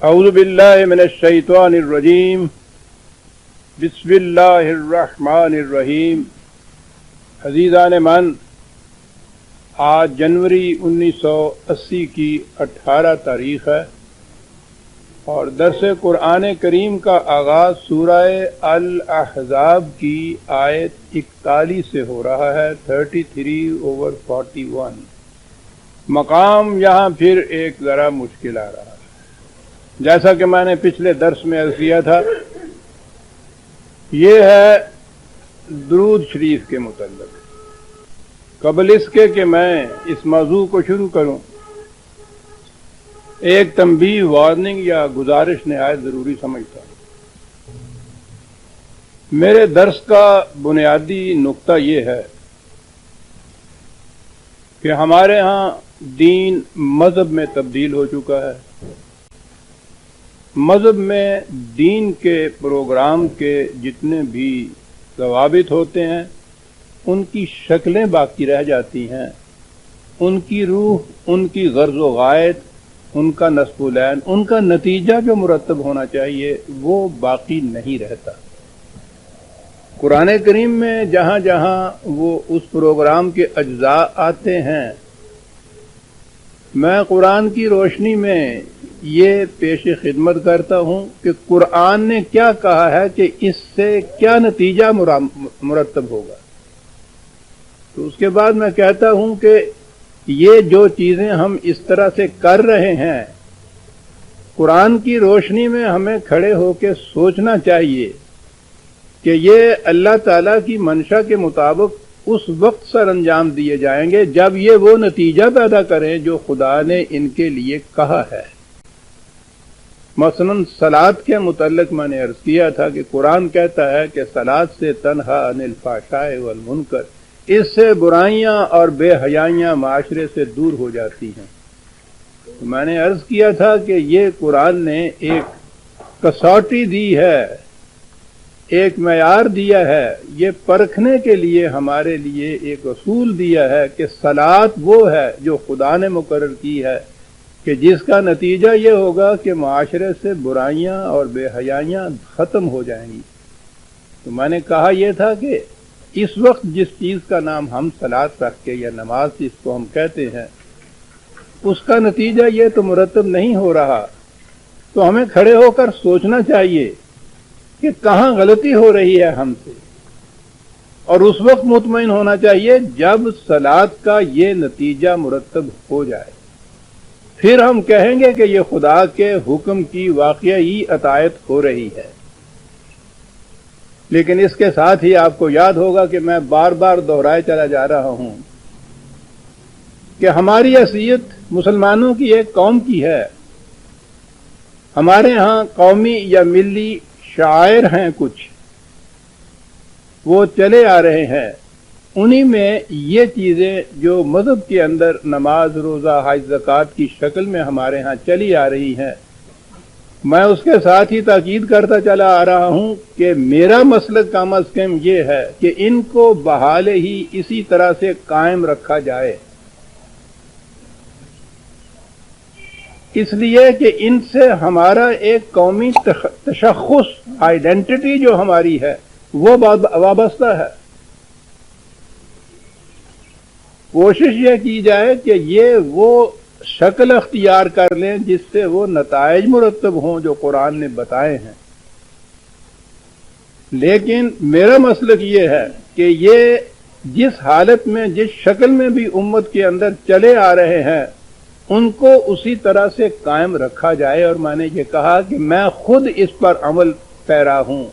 اعوذ باللہ من الشیطان الرجیم بسم اللہ الرحمن الرحیم۔ عزیزان من، آج جنوری 1980 کی 18 تاریخ ہے اور درس قرآن کریم کا آغاز سورہ الاحزاب کی آیت 41 سے ہو رہا ہے، 33/41۔ مقام یہاں پھر ایک ذرا مشکل آ رہا ہے، جیسا کہ میں نے پچھلے درس میں عرض کیا تھا۔ یہ ہے درود شریف کے متعلق۔ قبل اس کے کہ میں اس موضوع کو شروع کروں، ایک تنبیہ، وارننگ یا گزارش نہایت ضروری سمجھتا ہوں۔ میرے درس کا بنیادی نقطہ یہ ہے کہ ہمارے ہاں دین مذہب میں تبدیل ہو چکا ہے۔ مذہب میں دین کے پروگرام کے جتنے بھی ضوابط ہوتے ہیں ان کی شکلیں باقی رہ جاتی ہیں، ان کی روح، ان کی غرض و غایت، ان کا نصب العین، ان کا نتیجہ جو مرتب ہونا چاہیے وہ باقی نہیں رہتا۔ قرآن کریم میں جہاں جہاں وہ اس پروگرام کے اجزاء آتے ہیں، میں قرآن کی روشنی میں یہ پیش خدمت کرتا ہوں کہ قرآن نے کیا کہا ہے کہ اس سے کیا نتیجہ مرتب ہوگا۔ تو اس کے بعد میں کہتا ہوں کہ یہ جو چیزیں ہم اس طرح سے کر رہے ہیں، قرآن کی روشنی میں ہمیں کھڑے ہو کے سوچنا چاہیے کہ یہ اللہ تعالیٰ کی منشا کے مطابق اس وقت سر انجام دیے جائیں گے جب یہ وہ نتیجہ پیدا کریں جو خدا نے ان کے لیے کہا ہے۔ مثلا صلاۃ کے متعلق میں نے عرض کیا تھا کہ قرآن کہتا ہے کہ صلاۃ سے تنہا عن الفحشاء والمنکر، اس سے برائیاں اور بے حیائیاں معاشرے سے دور ہو جاتی ہیں۔ تو میں نے عرض کیا تھا کہ یہ قرآن نے ایک کسوٹی دی ہے، ایک معیار دیا ہے، یہ پرکھنے کے لیے ہمارے لیے ایک اصول دیا ہے کہ صلاۃ وہ ہے جو خدا نے مقرر کی ہے کہ جس کا نتیجہ یہ ہوگا کہ معاشرے سے برائیاں اور بے حیائیاں ختم ہو جائیں گی۔ تو میں نے کہا یہ تھا کہ اس وقت جس چیز کا نام ہم صلاۃ رکھ کے یا نماز جس کو ہم کہتے ہیں، اس کا نتیجہ یہ تو مرتب نہیں ہو رہا، تو ہمیں کھڑے ہو کر سوچنا چاہیے کہ کہاں غلطی ہو رہی ہے ہم سے، اور اس وقت مطمئن ہونا چاہیے جب صلاۃ کا یہ نتیجہ مرتب ہو جائے، پھر ہم کہیں گے کہ یہ خدا کے حکم کی واقعی اطاعت ہو رہی ہے۔ لیکن اس کے ساتھ ہی آپ کو یاد ہوگا کہ میں بار بار دہرائے چلا جا رہا ہوں کہ ہماری حیثیت مسلمانوں کی ایک قوم کی ہے۔ ہمارے ہاں قومی یا ملی شاعر ہیں کچھ، وہ چلے آ رہے ہیں، انہی میں یہ چیزیں جو مذہب کے اندر نماز، روزہ، حج، زکوٰۃ کی شکل میں ہمارے ہاں چلی آ رہی ہیں۔ میں اس کے ساتھ ہی تاکید کرتا چلا آ رہا ہوں کہ میرا مسلک کم از کم یہ ہے کہ ان کو بحال ہی اسی طرح سے قائم رکھا جائے، اس لیے کہ ان سے ہمارا ایک قومی تشخص، آئیڈینٹی جو ہماری ہے وہ وابستہ ہے۔ کوشش یہ کی جائے کہ یہ وہ شکل اختیار کر لیں جس سے وہ نتائج مرتب ہوں جو قرآن نے بتائے ہیں۔ لیکن میرا مسلک یہ ہے کہ یہ جس حالت میں، جس شکل میں بھی امت کے اندر چلے آ رہے ہیں، ان کو اسی طرح سے قائم رکھا جائے۔ اور میں نے یہ کہا کہ میں خود اس پر عمل پیرا ہوں،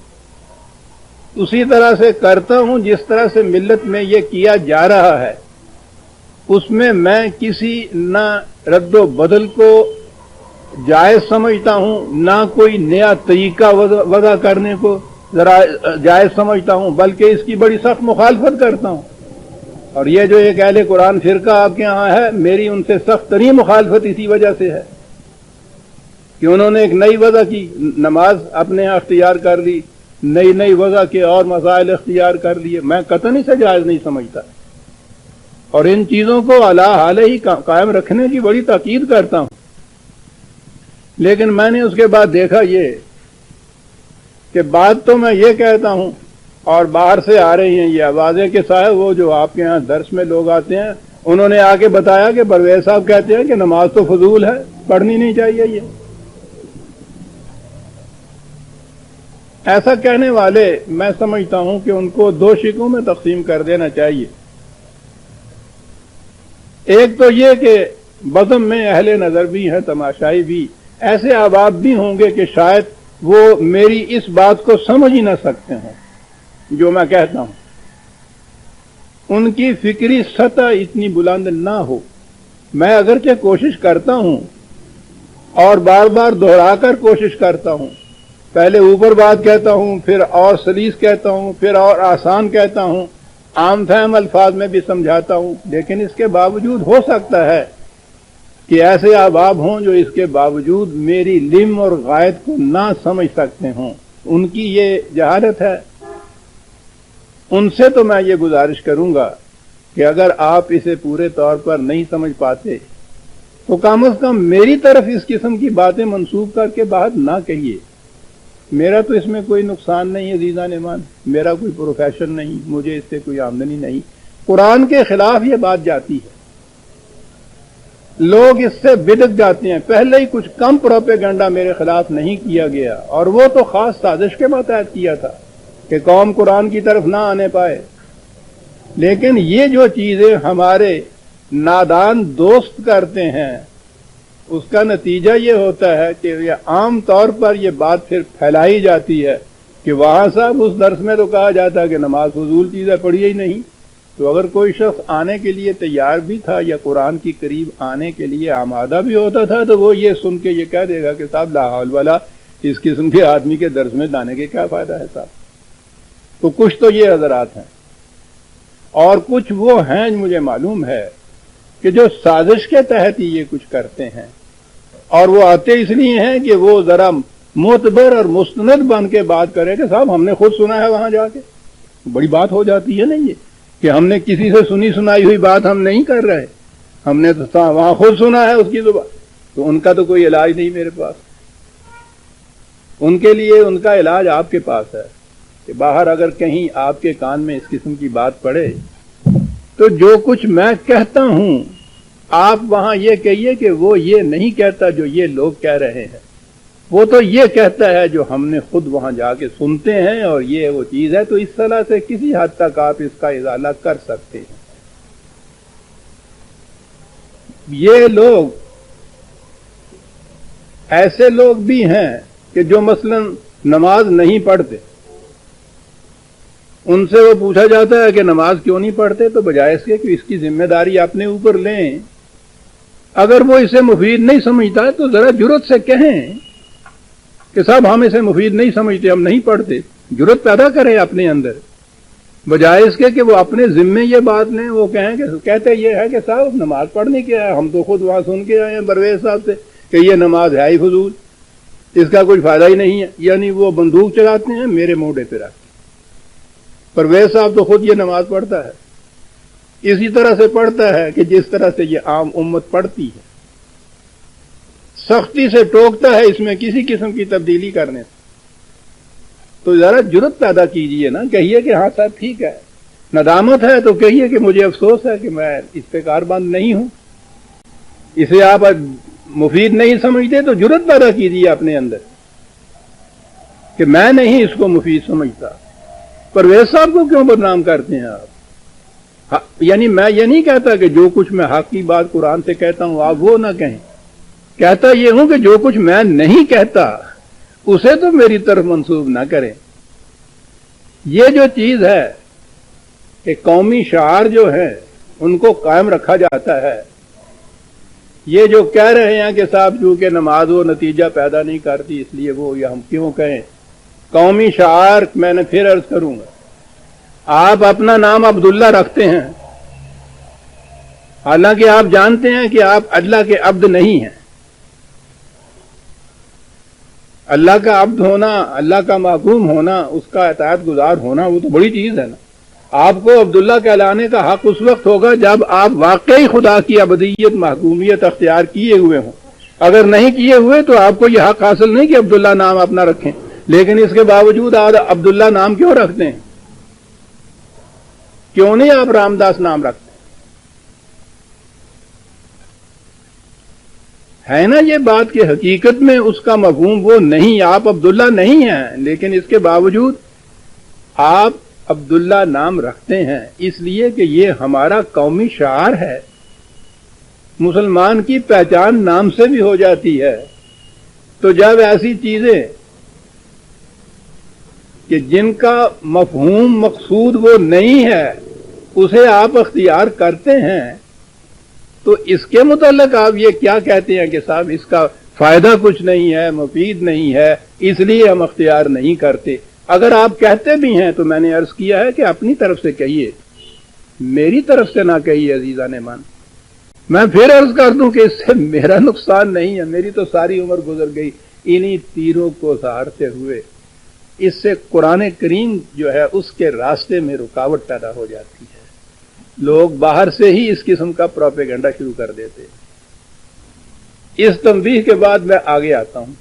اسی طرح سے کرتا ہوں جس طرح سے ملت میں یہ کیا جا رہا ہے۔ اس میں میں کسی نہ رد و بدل کو جائز سمجھتا ہوں، نہ کوئی نیا طریقہ وضع کرنے کو ذرا جائز سمجھتا ہوں، بلکہ اس کی بڑی سخت مخالفت کرتا ہوں۔ اور یہ جو ایک اہل قرآن فرقہ آپ کے ہاں ہے، میری ان سے سخت ترین مخالفت اسی وجہ سے ہے کہ انہوں نے ایک نئی وضع کی، نماز اپنے ہاں اختیار کر لی، نئی وضع کے اور مسائل اختیار کر لیے۔ میں قطعاً اسے جائز نہیں سمجھتا، اور ان چیزوں کو علی حال ہی قائم رکھنے کی بڑی تاکید کرتا ہوں۔ لیکن میں نے اس کے بعد دیکھا یہ کہ بات تو میں یہ کہتا ہوں اور باہر سے آ رہی ہیں یہ آوازیں کہ صاحب وہ جو آپ کے ہاں درس میں لوگ آتے ہیں انہوں نے آ کے بتایا کہ پرویز صاحب کہتے ہیں کہ نماز تو فضول ہے، پڑھنی نہیں چاہیے۔ یہ ایسا کہنے والے میں سمجھتا ہوں کہ ان کو دو شقوں میں تقسیم کر دینا چاہیے۔ ایک تو یہ کہ بزم میں اہل نظر بھی ہیں، تماشائی بھی، ایسے احباب بھی ہوں گے کہ شاید وہ میری اس بات کو سمجھ ہی نہ سکتے ہوں جو میں کہتا ہوں، ان کی فکری سطح اتنی بلند نہ ہو۔ میں اگرچہ کوشش کرتا ہوں اور بار بار دہرا کر کوشش کرتا ہوں، پہلے اوپر بات کہتا ہوں، پھر اور سلیس کہتا ہوں، پھر اور آسان کہتا ہوں، عام فہم الفاظ میں بھی سمجھاتا ہوں، لیکن اس کے باوجود ہو سکتا ہے کہ ایسے احباب ہوں جو اس کے باوجود میری لم اور غائط کو نہ سمجھ سکتے ہوں، ان کی یہ جہالت ہے۔ ان سے تو میں یہ گزارش کروں گا کہ اگر آپ اسے پورے طور پر نہیں سمجھ پاتے تو کم از کم میری طرف اس قسم کی باتیں منسوب کر کے بات نہ کہیے۔ میرا تو اس میں کوئی نقصان نہیں ہے عزیزان ایمان، میرا کوئی پروفیشن نہیں، مجھے اس سے کوئی آمدنی نہیں۔ قرآن کے خلاف یہ بات جاتی ہے، لوگ اس سے بدک جاتے ہیں۔ پہلے ہی کچھ کم پروپیگنڈا میرے خلاف نہیں کیا گیا، اور وہ تو خاص سازش کے متحد کیا تھا کہ قوم قرآن کی طرف نہ آنے پائے۔ لیکن یہ جو چیزیں ہمارے نادان دوست کرتے ہیں اس کا نتیجہ یہ ہوتا ہے کہ یہ عام طور پر یہ بات پھر پھیلائی جاتی ہے کہ وہاں صاحب اس درس میں تو کہا جاتا ہے کہ نماز فضول چیز ہے، پڑھی ہی نہیں۔ تو اگر کوئی شخص آنے کے لیے تیار بھی تھا یا قرآن کی قریب آنے کے لیے آمادہ بھی ہوتا تھا تو وہ یہ سن کے یہ کہہ دے گا کہ صاحب لا حول ولا اس قسم کے آدمی کے درس میں جانے کے کیا فائدہ ہے صاحب۔ تو کچھ تو یہ حضرات ہیں، اور کچھ وہ ہیں مجھے معلوم ہے کہ جو سازش کے تحت ہی یہ کچھ کرتے ہیں، اور وہ آتے اس لیے ہیں کہ وہ ذرا معتبر اور مستند بن کے بات کرے کہ صاحب ہم نے خود سنا ہے وہاں جا کے۔ بڑی بات ہو جاتی ہے نا یہ کہ ہم نے کسی سے سنی سنائی ہوئی بات ہم نہیں کر رہے، ہم نے تو وہاں خود سنا ہے اس کی زبان۔ تو ان کا تو کوئی علاج نہیں میرے پاس، ان کے لیے ان کا علاج آپ کے پاس ہے کہ باہر اگر کہیں آپ کے کان میں اس قسم کی بات پڑے تو جو کچھ میں کہتا ہوں آپ وہاں یہ کہیے کہ وہ یہ نہیں کہتا جو یہ لوگ کہہ رہے ہیں، وہ تو یہ کہتا ہے جو ہم نے خود وہاں جا کے سنتے ہیں، اور یہ وہ چیز ہے۔ تو اس طرح سے کسی حد تک آپ اس کا ازالہ کر سکتے ہیں۔ یہ لوگ ایسے لوگ بھی ہیں کہ جو مثلا نماز نہیں پڑھتے، ان سے وہ پوچھا جاتا ہے کہ نماز کیوں نہیں پڑھتے، تو بجائے اس کے کہ اس کی ذمہ داری اپنے اوپر لیں، اگر وہ اسے مفید نہیں سمجھتا ہے تو ذرا جرت سے کہیں کہ صاحب ہم اسے مفید نہیں سمجھتے، ہم نہیں پڑھتے۔ جرت پیدا کرے اپنے اندر، بجائے اس کے کہ وہ اپنے ذمے یہ بات لیں، وہ کہیں کہ کہتے یہ ہے کہ صاحب نماز پڑھنے کیا ہے، ہم تو خود وہاں سن کے آئے ہیں پرویز صاحب سے کہ یہ نماز ہے ہی فضول، اس کا کوئی فائدہ ہی نہیں ہے۔ یعنی وہ بندوق چلاتے ہیں میرے موڈے پہ رکھ کے۔ پرویز صاحب تو خود یہ نماز پڑھتا ہے، اسی طرح سے پڑھتا ہے کہ جس طرح سے یہ عام امت پڑھتی ہے، سختی سے ٹوکتا ہے اس میں کسی قسم کی تبدیلی کرنے سے۔ تو ذرا جرت پیدا کیجئے نا، کہیے کہ ہاں صاحب ٹھیک ہے، ندامت ہے تو کہیے کہ مجھے افسوس ہے کہ میں اس پہ کاربند نہیں ہوں، اسے آپ مفید نہیں سمجھتے، تو جرت پیدا کیجئے اپنے اندر کہ میں نہیں اس کو مفید سمجھتا۔ پرویز صاحب کو کیوں بدنام کرتے ہیں آپ؟ یعنی میں یہ نہیں کہتا کہ جو کچھ میں حق کی بات قرآن سے کہتا ہوں آپ وہ نہ کہیں، کہتا یہ ہوں کہ جو کچھ میں نہیں کہتا اسے تو میری طرف منسوب نہ کریں۔ یہ جو چیز ہے کہ قومی شعار جو ہے ان کو قائم رکھا جاتا ہے، یہ جو کہہ رہے ہیں کہ صاحب چونکہ نماز وہ نتیجہ پیدا نہیں کرتی اس لیے وہ ہم کیوں کہیں۔ قومی شعار میں نے پھر عرض کروں گا، آپ اپنا نام عبداللہ رکھتے ہیں، حالانکہ آپ جانتے ہیں کہ آپ اللہ کے عبد نہیں ہیں۔ اللہ کا عبد ہونا، اللہ کا محکوم ہونا، اس کا اطاعت گزار ہونا، وہ تو بڑی چیز ہے نا۔ آپ کو عبداللہ کہلانے کا حق اس وقت ہوگا جب آپ واقعی خدا کی عبدیت محکومیت اختیار کیے ہوئے ہوں، اگر نہیں کیے ہوئے تو آپ کو یہ حق حاصل نہیں کہ عبداللہ نام اپنا رکھیں، لیکن اس کے باوجود آپ عبداللہ نام کیوں رکھتے ہیں؟ کیوں نہیں آپ رامداس نام رکھتے ہے نا؟ یہ بات کہ حقیقت میں اس کا مفہوم وہ نہیں، آپ عبداللہ نہیں ہیں، لیکن اس کے باوجود آپ عبداللہ نام رکھتے ہیں، اس لیے کہ یہ ہمارا قومی شعار ہے۔ مسلمان کی پہچان نام سے بھی ہو جاتی ہے۔ تو جب ایسی چیزیں کہ جن کا مفہوم مقصود وہ نہیں ہے اسے آپ اختیار کرتے ہیں، تو اس کے متعلق آپ یہ کیا کہتے ہیں کہ صاحب اس کا فائدہ کچھ نہیں ہے، مفید نہیں ہے، اس لیے ہم اختیار نہیں کرتے۔ اگر آپ کہتے بھی ہیں تو میں نے عرض کیا ہے کہ اپنی طرف سے کہیے، میری طرف سے نہ کہیے عزیزان من۔ میں پھر عرض کر دوں کہ اس سے میرا نقصان نہیں ہے، میری تو ساری عمر گزر گئی انہی تیروں کو سہارتے ہوئے۔ اس سے قرآن کریم جو ہے اس کے راستے میں رکاوٹ پیدا ہو جاتی ہے، لوگ باہر سے ہی اس قسم کا پروپیگنڈا شروع کر دیتے ہیں۔ اس تنبیہ کے بعد میں آگے آتا ہوں،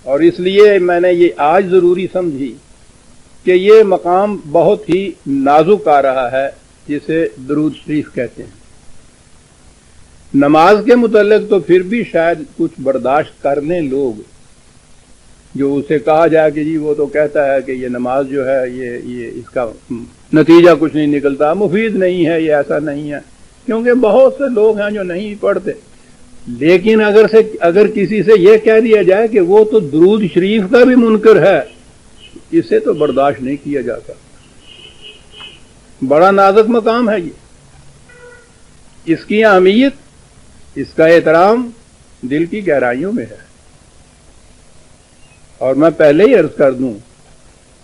اور اس لیے میں نے یہ آج ضروری سمجھی کہ یہ مقام بہت ہی نازک آ رہا ہے، جسے درود شریف کہتے ہیں۔ نماز کے متعلق تو پھر بھی شاید کچھ برداشت کر لیں لوگ، جو اسے کہا جائے کہ جی وہ تو کہتا ہے کہ یہ نماز جو ہے یہ اس کا نتیجہ کچھ نہیں نکلتا، مفید نہیں ہے، یہ ایسا نہیں ہے، کیونکہ بہت سے لوگ ہیں جو نہیں پڑھتے۔ لیکن اگر کسی سے یہ کہہ دیا جائے کہ وہ تو درود شریف کا بھی منکر ہے، اسے تو برداشت نہیں کیا جاتا۔ بڑا نازک مقام ہے یہ، اس کی اہمیت، اس کا احترام دل کی گہرائیوں میں ہے۔ اور میں پہلے ہی عرض کر دوں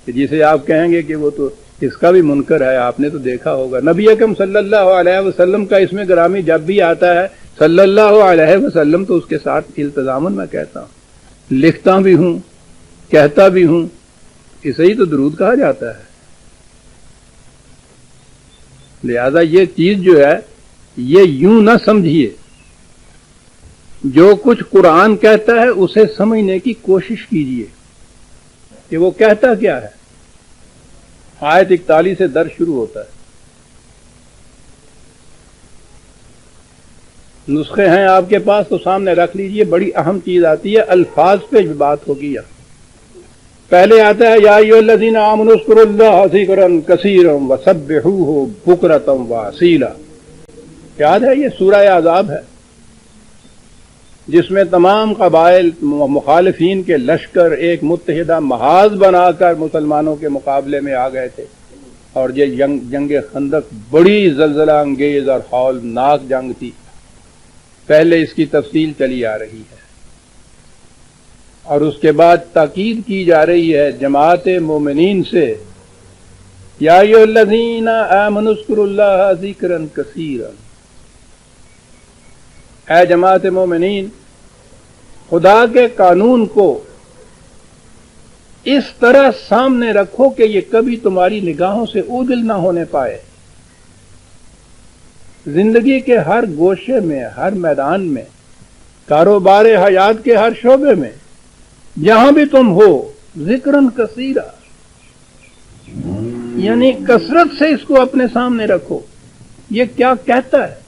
کہ جسے آپ کہیں گے کہ وہ تو اس کا بھی منکر ہے، آپ نے تو دیکھا ہوگا نبی اکرم صلی اللہ علیہ وسلم کا اسم گرامی جب بھی آتا ہے صلی اللہ علیہ وسلم، تو اس کے ساتھ التزاماً میں کہتا ہوں، لکھتا بھی ہوں، کہتا بھی ہوں، اسے ہی تو درود کہا جاتا ہے۔ لہذا یہ چیز جو ہے یہ یوں نہ سمجھیے، جو کچھ قرآن کہتا ہے اسے سمجھنے کی کوشش کیجیے کہ وہ کہتا کیا ہے۔ آیت 41 سے درس شروع ہوتا ہے، نسخے ہیں آپ کے پاس تو سامنے رکھ لیجئے۔ بڑی اہم چیز آتی ہے، الفاظ پہ بات ہوگی یہاں۔ پہلے آتا ہے یا ایھا الذین آمنوا اذکروا اللہ ذکرا کثیرا وسبحوہ بکرۃ واصیلا۔ یاد ہے یہ سورہ احزاب ہے، جس میں تمام قبائل مخالفین کے لشکر ایک متحدہ محاذ بنا کر مسلمانوں کے مقابلے میں آ گئے تھے، اور یہ جنگ خندق بڑی زلزلہ انگیز اور ہولناک جنگ تھی۔ پہلے اس کی تفصیل چلی آ رہی ہے، اور اس کے بعد تاکید کی جا رہی ہے جماعت مومنین سے، یا ایھا الذین آمنوا اذکروا اللہ ذکرا کثیرا۔ اے جماعت مومنین، خدا کے قانون کو اس طرح سامنے رکھو کہ یہ کبھی تمہاری نگاہوں سے اوجھل نہ ہونے پائے۔ زندگی کے ہر گوشے میں، ہر میدان میں، کاروبار حیات کے ہر شعبے میں، جہاں بھی تم ہو، ذکرن کثیرا، یعنی کثرت سے اس کو اپنے سامنے رکھو۔ یہ کیا کہتا ہے؟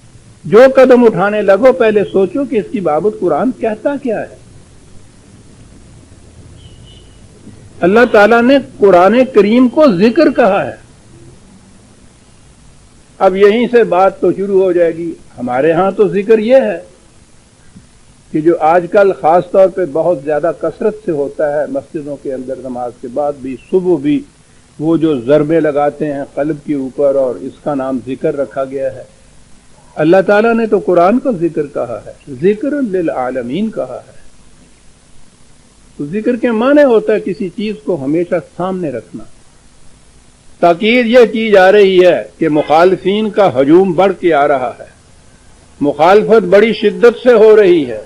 جو قدم اٹھانے لگو پہلے سوچو کہ اس کی بابت قرآن کہتا کیا ہے۔ اللہ تعالیٰ نے قرآن کریم کو ذکر کہا ہے۔ اب یہیں سے بات تو شروع ہو جائے گی۔ ہمارے ہاں تو ذکر یہ ہے کہ جو آج کل خاص طور پہ بہت زیادہ کثرت سے ہوتا ہے مسجدوں کے اندر، نماز کے بعد بھی، صبح بھی، وہ جو ضربے لگاتے ہیں قلب کے اوپر، اور اس کا نام ذکر رکھا گیا ہے۔ اللہ تعالیٰ نے تو قرآن کو ذکر کہا ہے، ذکر للعالمین کہا ہے۔ تو ذکر کے معنی ہوتا ہے کسی چیز کو ہمیشہ سامنے رکھنا۔ تاکید یہ کی جا رہی ہے کہ مخالفین کا ہجوم بڑھ کے آ رہا ہے، مخالفت بڑی شدت سے ہو رہی ہے۔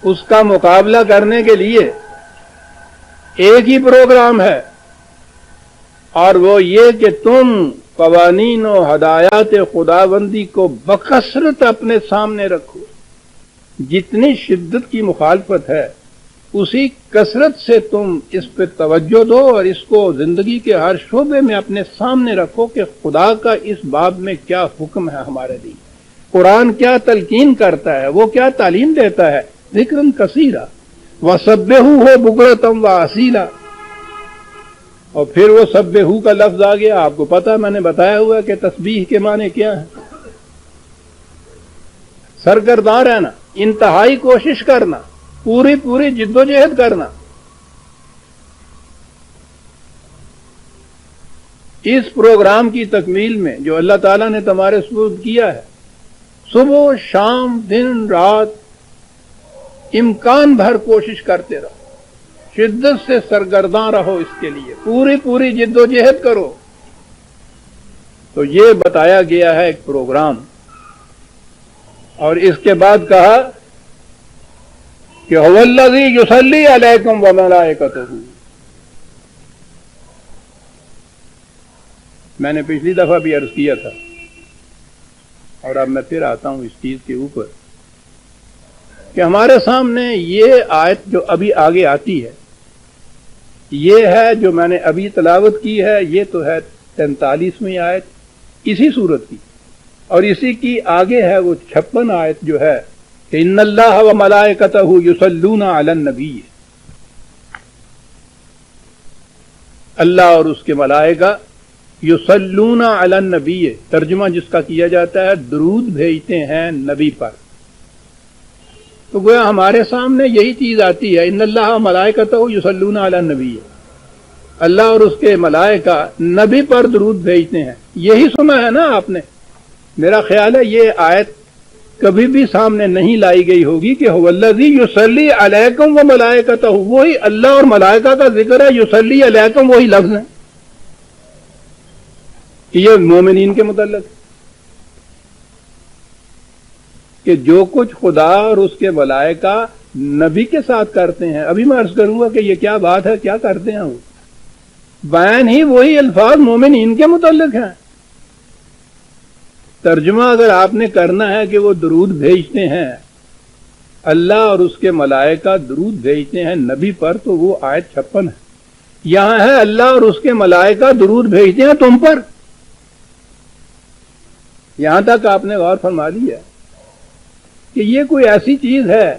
اس کا مقابلہ کرنے کے لیے ایک ہی پروگرام ہے، اور وہ یہ کہ تم قوانین و ہدایات خداوندی کو بکثرت اپنے سامنے رکھو۔ جتنی شدت کی مخالفت ہے اسی کثرت سے تم اس پہ توجہ دو اور اس کو زندگی کے ہر شعبے میں اپنے سامنے رکھو کہ خدا کا اس باب میں کیا حکم ہے ہمارے لیے، قرآن کیا تلقین کرتا ہے، وہ کیا تعلیم دیتا ہے۔ ذکرن کثیرا وسبحوہ بکرۃ واصیلا، اور پھر وہ سبحو کا لفظ آ گیا۔ آپ کو پتا، میں نے بتایا ہوا کہ تسبیح کے معنی کیا ہے؟ سرگرداں رہنا، انتہائی کوشش کرنا، پوری جد و جہد کرنا۔ اس پروگرام کی تکمیل میں جو اللہ تعالیٰ نے تمہارے سپرد کیا ہے، صبح شام دن رات امکان بھر کوشش کرتے رہو، شدت سے سرگرداں رہو، اس کے لیے پوری جد و جہد کرو۔ تو یہ بتایا گیا ہے ایک پروگرام، اور اس کے بعد کہا کہ هو الذی یصلی علیکم وملائکتہ۔ میں نے پچھلی دفعہ بھی عرض کیا تھا اور اب میں پھر آتا ہوں اس چیز کے اوپر کہ ہمارے سامنے یہ آیت جو ابھی آگے آتی ہے، یہ ہے جو میں نے ابھی تلاوت کی ہے، یہ تو ہے 43ویں آیت اسی سورت کی، اور اسی کی آگے ہے وہ 56 آیت جو ہے کہ ان اللہ و ملائکتہ یصلون علی النبی۔ اللہ اور اس کے ملائکہ یصلون علی النبی، ترجمہ جس کا کیا جاتا ہے درود بھیجتے ہیں نبی پر۔ تو گویا ہمارے سامنے یہی چیز آتی ہے، ان اللہ و ملائکتہ یصلون علی النبی، اللہ اور اس کے ملائکہ نبی پر درود بھیجتے ہیں۔ یہی سنا ہے نا آپ نے؟ میرا خیال ہے یہ آیت کبھی بھی سامنے نہیں لائی گئی ہوگی کہ هو الذی یصلی علیکم وملائکتہ، وہی اللہ اور ملائکہ کا ذکر ہے، یصلی علیکم وہی لفظ ہے کہ یہ مومنین کے متعلق کہ جو کچھ خدا اور اس کے ملائکہ نبی کے ساتھ کرتے ہیں۔ ابھی میں عرض کروں گا کہ یہ کیا بات ہے، کیا کرتے ہیں وہ، بیان ہی وہی الفاظ مومنین کے متعلق ہیں۔ ترجمہ اگر آپ نے کرنا ہے کہ وہ درود بھیجتے ہیں، اللہ اور اس کے ملائکہ درود بھیجتے ہیں نبی پر، تو وہ آیت 56 ہے۔ یہاں ہے اللہ اور اس کے ملائکہ درود بھیجتے ہیں تم پر۔ یہاں تک آپ نے غور فرما لیا کہ یہ کوئی ایسی چیز ہے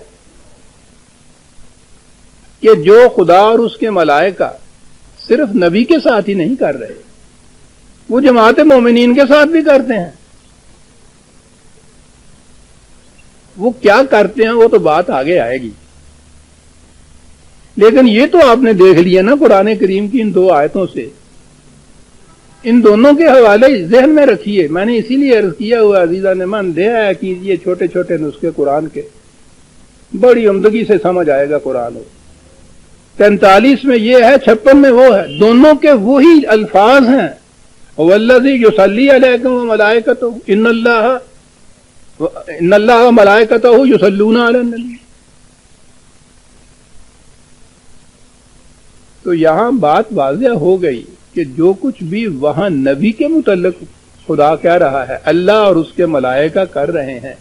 کہ جو خدا اور اس کے ملائکہ صرف نبی کے ساتھ ہی نہیں کر رہے، وہ جماعت مومنین کے ساتھ بھی کرتے ہیں۔ وہ کیا کرتے ہیں وہ تو بات آگے آئے گی، لیکن یہ تو آپ نے دیکھ لیا نا قرآن کریم کی ان 2 آیتوں سے۔ ان دونوں کے حوالے ذہن میں رکھیے، میں نے اسی لیے عرض کیا ہوا عزیزان من دے آیا کیجیے چھوٹے چھوٹے نسخے قرآن کے، بڑی عمدگی سے سمجھ آئے گا قرآن۔ 43 میں یہ ہے، 56 میں وہ ہے، دونوں کے وہی الفاظ ہیں۔ والذی یصلی علیکم وملائکتہ، ان اللہ وملائکتہ یصلون علی النبی۔ تو یہاں بات واضح ہو گئی کہ جو کچھ بھی وہاں نبی کے متعلق خدا کہہ رہا ہے، اللہ اور اس کے ملائکہ کر رہے ہیں،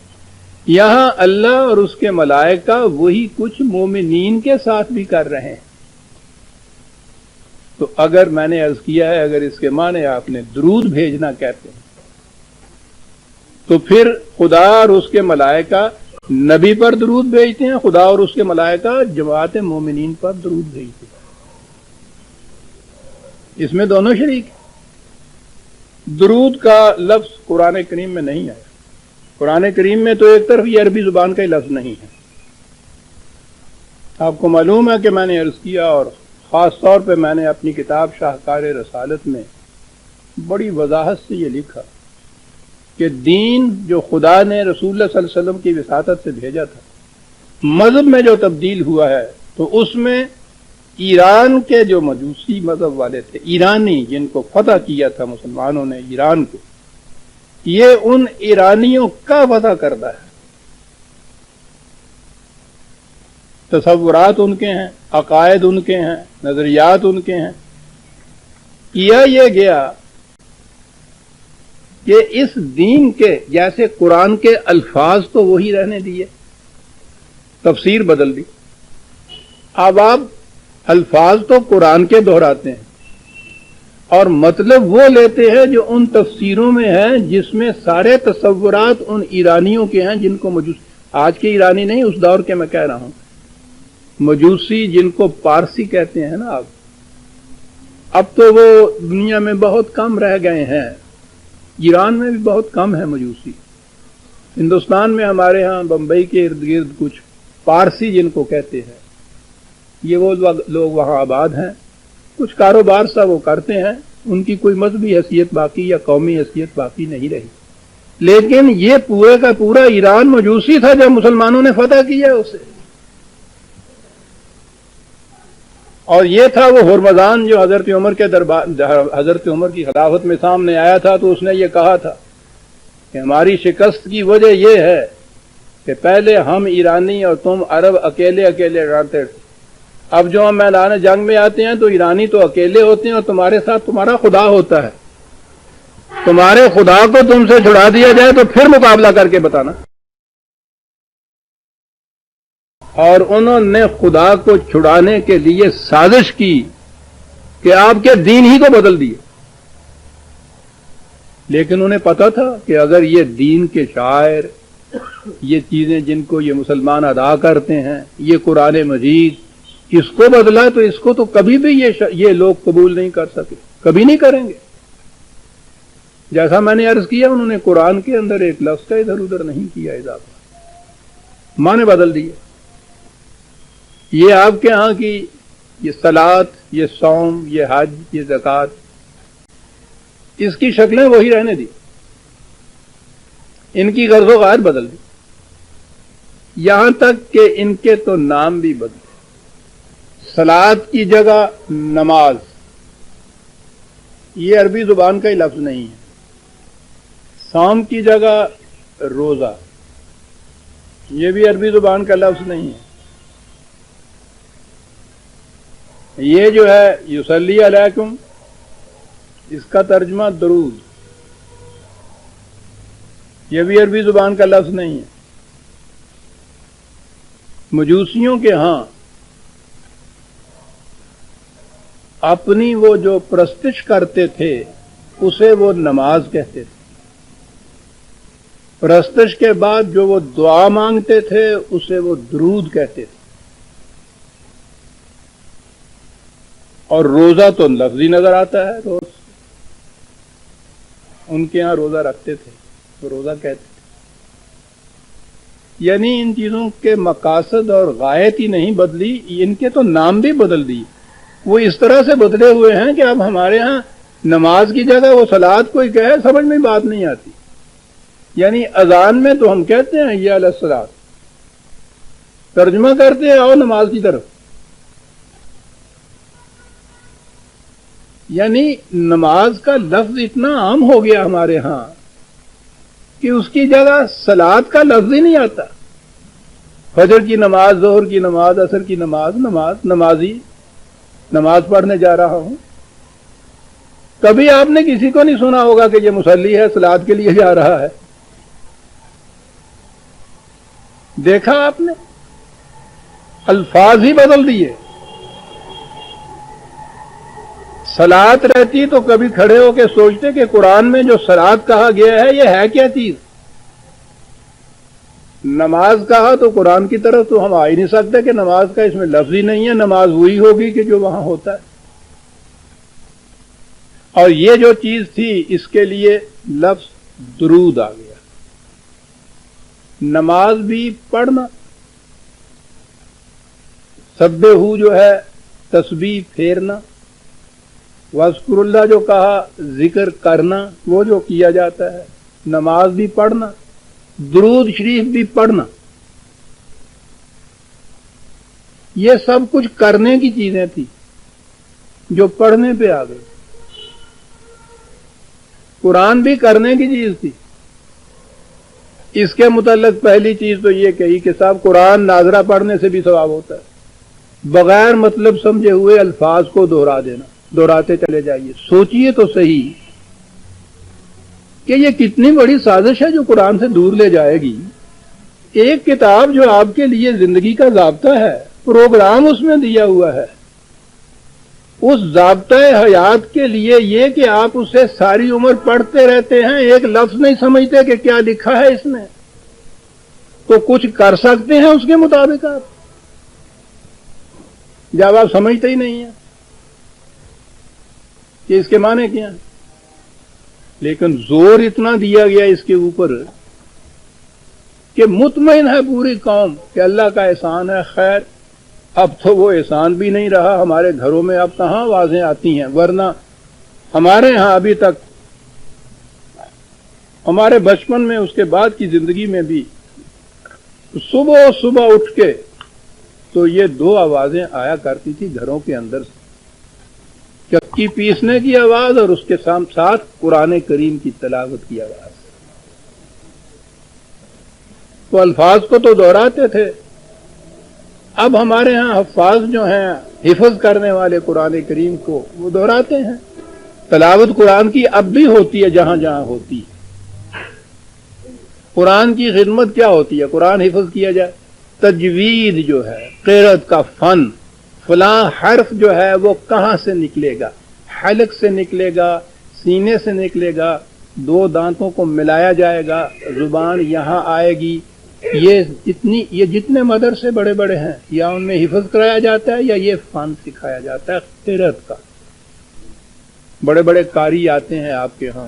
یہاں اللہ اور اس کے ملائکہ وہی کچھ مومنین کے ساتھ بھی کر رہے ہیں۔ تو اگر میں نے عرض کیا ہے، اگر اس کے معنی آپ نے درود بھیجنا کہتے ہیں، تو پھر خدا اور اس کے ملائکہ نبی پر درود بھیجتے ہیں، خدا اور اس کے ملائکہ جماعت مومنین پر درود بھیجتے ہیں۔ اس میں دونوں شریک۔ درود کا لفظ قرآن کریم میں نہیں آیا، قرآن کریم میں تو ایک طرف یہ عربی زبان کا ہی لفظ نہیں ہے۔ آپ کو معلوم ہے کہ میں نے عرض کیا، اور خاص طور پہ میں نے اپنی کتاب شاہکار رسالت میں بڑی وضاحت سے یہ لکھا کہ دین جو خدا نے رسول اللہ صلی اللہ علیہ وسلم کی وساطت سے بھیجا تھا، مذہب میں جو تبدیل ہوا ہے، تو اس میں ایران کے جو مجوسی مذہب والے تھے، ایرانی جن کو فتح کیا تھا مسلمانوں نے ایران کو، یہ ان ایرانیوں کا فتح کردہ ہے۔ تصورات ان کے ہیں، عقائد ان کے ہیں، نظریات ان کے ہیں۔ کیا یہ گیا کہ اس دین کے جیسے قرآن کے الفاظ تو وہی رہنے دیے، تفسیر بدل دی. اب آپ الفاظ تو قرآن کے دہراتے ہیں اور مطلب وہ لیتے ہیں جو ان تفسیروں میں ہیں جس میں سارے تصورات ان ایرانیوں کے ہیں جن کو مجوسی، آج کے ایرانی نہیں، اس دور کے میں کہہ رہا ہوں، مجوسی جن کو پارسی کہتے ہیں نا. اب تو وہ دنیا میں بہت کم رہ گئے ہیں، ایران میں بھی بہت کم ہے مجوسی. ہندوستان میں ہمارے ہاں بمبئی کے ارد گرد کچھ پارسی جن کو کہتے ہیں، یہ وہ لوگ وہاں آباد ہیں، کچھ کاروبار سا وہ کرتے ہیں، ان کی کوئی مذہبی حیثیت باقی یا قومی حیثیت باقی نہیں رہی. لیکن یہ پورے کا پورا ایران مجوسی تھا جب مسلمانوں نے فتح کیا اسے. اور یہ تھا وہ ہرمزان جو حضرت عمر کے دربار، حضرت عمر کی خلافت میں سامنے آیا تھا، تو اس نے یہ کہا تھا کہ ہماری شکست کی وجہ یہ ہے کہ پہلے ہم ایرانی اور تم عرب اکیلے اکیلے لڑتے تھے، اب جو ہم میدان جنگ میں آتے ہیں تو ایرانی تو اکیلے ہوتے ہیں اور تمہارے ساتھ تمہارا خدا ہوتا ہے، تمہارے خدا کو تم سے چھڑا دیا جائے تو پھر مقابلہ کر کے بتانا. اور انہوں نے خدا کو چھڑانے کے لیے سازش کی کہ آپ کے دین ہی کو بدل دیے. لیکن انہیں پتا تھا کہ اگر یہ دین کے شاعر، یہ چیزیں جن کو یہ مسلمان ادا کرتے ہیں، یہ قرآن مجید، اس کو بدلا تو اس کو تو کبھی بھی یہ لوگ قبول نہیں کر سکے، کبھی نہیں کریں گے. جیسا میں نے عرض کیا، انہوں نے قرآن کے اندر ایک لفظ کا ادھر ادھر نہیں کیا اضافہ، معنی بدل دیے. یہ آپ کے ہاں کی یہ صلاۃ، یہ صوم، یہ حج، یہ زکوٰۃ، اس کی شکلیں وہی رہنے دی، ان کی غرض و غائد بدل دی، یہاں تک کہ ان کے تو نام بھی بدلے. صلاۃ کی جگہ نماز، یہ عربی زبان کا ہی لفظ نہیں ہے. صوم کی جگہ روزہ، یہ بھی عربی زبان کا لفظ نہیں ہے. یہ جو ہے یصلی علیکم، اس کا ترجمہ درود، یہ بھی عربی زبان کا لفظ نہیں ہے. مجوسیوں کے ہاں اپنی وہ جو پرستش کرتے تھے اسے وہ نماز کہتے تھے. پرستش کے بعد جو وہ دعا مانگتے تھے اسے وہ درود کہتے تھے. اور روزہ تو لفظی نظر آتا ہے، روز ان کے ہاں روزہ رکھتے تھے تو روزہ کہتے تھے. یعنی ان چیزوں کے مقاصد اور غایت ہی نہیں بدلی، ان کے تو نام بھی بدل دیے. وہ اس طرح سے بدلے ہوئے ہیں کہ اب ہمارے ہاں نماز کی جگہ وہ صلاۃ کوئی کہے سمجھ میں بات نہیں آتی. یعنی اذان میں تو ہم کہتے ہیں یا علی الصلاۃ، ترجمہ کرتے ہیں آؤ نماز کی طرف. یعنی نماز کا لفظ اتنا عام ہو گیا ہمارے ہاں کہ اس کی جگہ صلاۃ کا لفظ ہی نہیں آتا. فجر کی نماز، ظہر کی نماز، عصر کی نماز، نمازی، نماز پڑھنے جا رہا ہوں. کبھی آپ نے کسی کو نہیں سنا ہوگا کہ یہ مصلی ہے، صلاۃ کے لیے جا رہا ہے. دیکھا آپ نے، الفاظ ہی بدل دیے. صلاۃ رہتی تو کبھی کھڑے ہو کے سوچتے کہ قرآن میں جو صلاۃ کہا گیا ہے یہ ہے کیا چیز. نماز کہا تو قرآن کی طرف تو ہم آ ہی نہیں سکتے کہ نماز کا اس میں لفظ ہی نہیں ہے. نماز وہی ہوگی کہ جو وہاں ہوتا ہے. اور یہ جو چیز تھی اس کے لیے لفظ درود آ گیا. نماز بھی پڑھنا، سبحو جو ہے تسبیح پھیرنا، واذکر اللہ جو کہا ذکر کرنا، وہ جو کیا جاتا ہے. نماز بھی پڑھنا، درود شریف بھی پڑھنا، یہ سب کچھ کرنے کی چیزیں تھی جو پڑھنے پہ آ گئی. قرآن بھی کرنے کی چیز تھی. اس کے متعلق پہلی چیز تو یہ کہی کہ صاحب قرآن ناظرہ پڑھنے سے بھی ثواب ہوتا ہے. بغیر مطلب سمجھے ہوئے الفاظ کو دہرا دینا، دہراتے چلے جائیے. سوچئے تو صحیح کہ یہ کتنی بڑی سازش ہے جو قرآن سے دور لے جائے گی. ایک کتاب جو آپ کے لیے زندگی کا ضابطہ ہے، پروگرام اس میں دیا ہوا ہے، اس ضابطۂ حیات کے لیے یہ کہ آپ اسے ساری عمر پڑھتے رہتے ہیں، ایک لفظ نہیں سمجھتے کہ کیا لکھا ہے اس میں، تو کچھ کر سکتے ہیں اس کے مطابق آپ، جب آپ سمجھتے ہی نہیں ہیں کہ اس کے معنی کیا ہیں۔ لیکن زور اتنا دیا گیا اس کے اوپر کہ مطمئن ہے پوری قوم کہ اللہ کا احسان ہے، خیر اب تو وہ احسان بھی نہیں رہا، ہمارے گھروں میں اب کہاں آوازیں آتی ہیں، ورنہ ہمارے ہاں ابھی تک، ہمارے بچپن میں، اس کے بعد کی زندگی میں بھی صبح اٹھ کے تو یہ دو آوازیں آیا کرتی تھی گھروں کے اندر سے، چکی پیسنے کی آواز اور اس کے ساتھ قرآن کریم کی تلاوت کی آواز۔ تو الفاظ کو تو دہراتے تھے، اب ہمارے ہاں حفاظ جو ہیں حفظ کرنے والے قرآن کریم کو، وہ دہراتے ہیں۔ تلاوت قرآن کی اب بھی ہوتی ہے جہاں جہاں ہوتی ہے۔ قرآن کی خدمت کیا ہوتی ہے؟ قرآن حفظ کیا جائے، تجوید جو ہے، قرأت کا فن، فلاں حرف جو ہے وہ کہاں سے نکلے گا، حلق سے نکلے گا، سینے سے نکلے گا، دو دانتوں کو ملایا جائے گا، زبان یہاں آئے گی۔ یہ جتنے مدرسے بڑے بڑے ہیں، یا ان میں حفظ کرایا جاتا ہے یا یہ فن سکھایا جاتا ہے قرأت کا۔ بڑے بڑے قاری آتے ہیں آپ کے ہاں،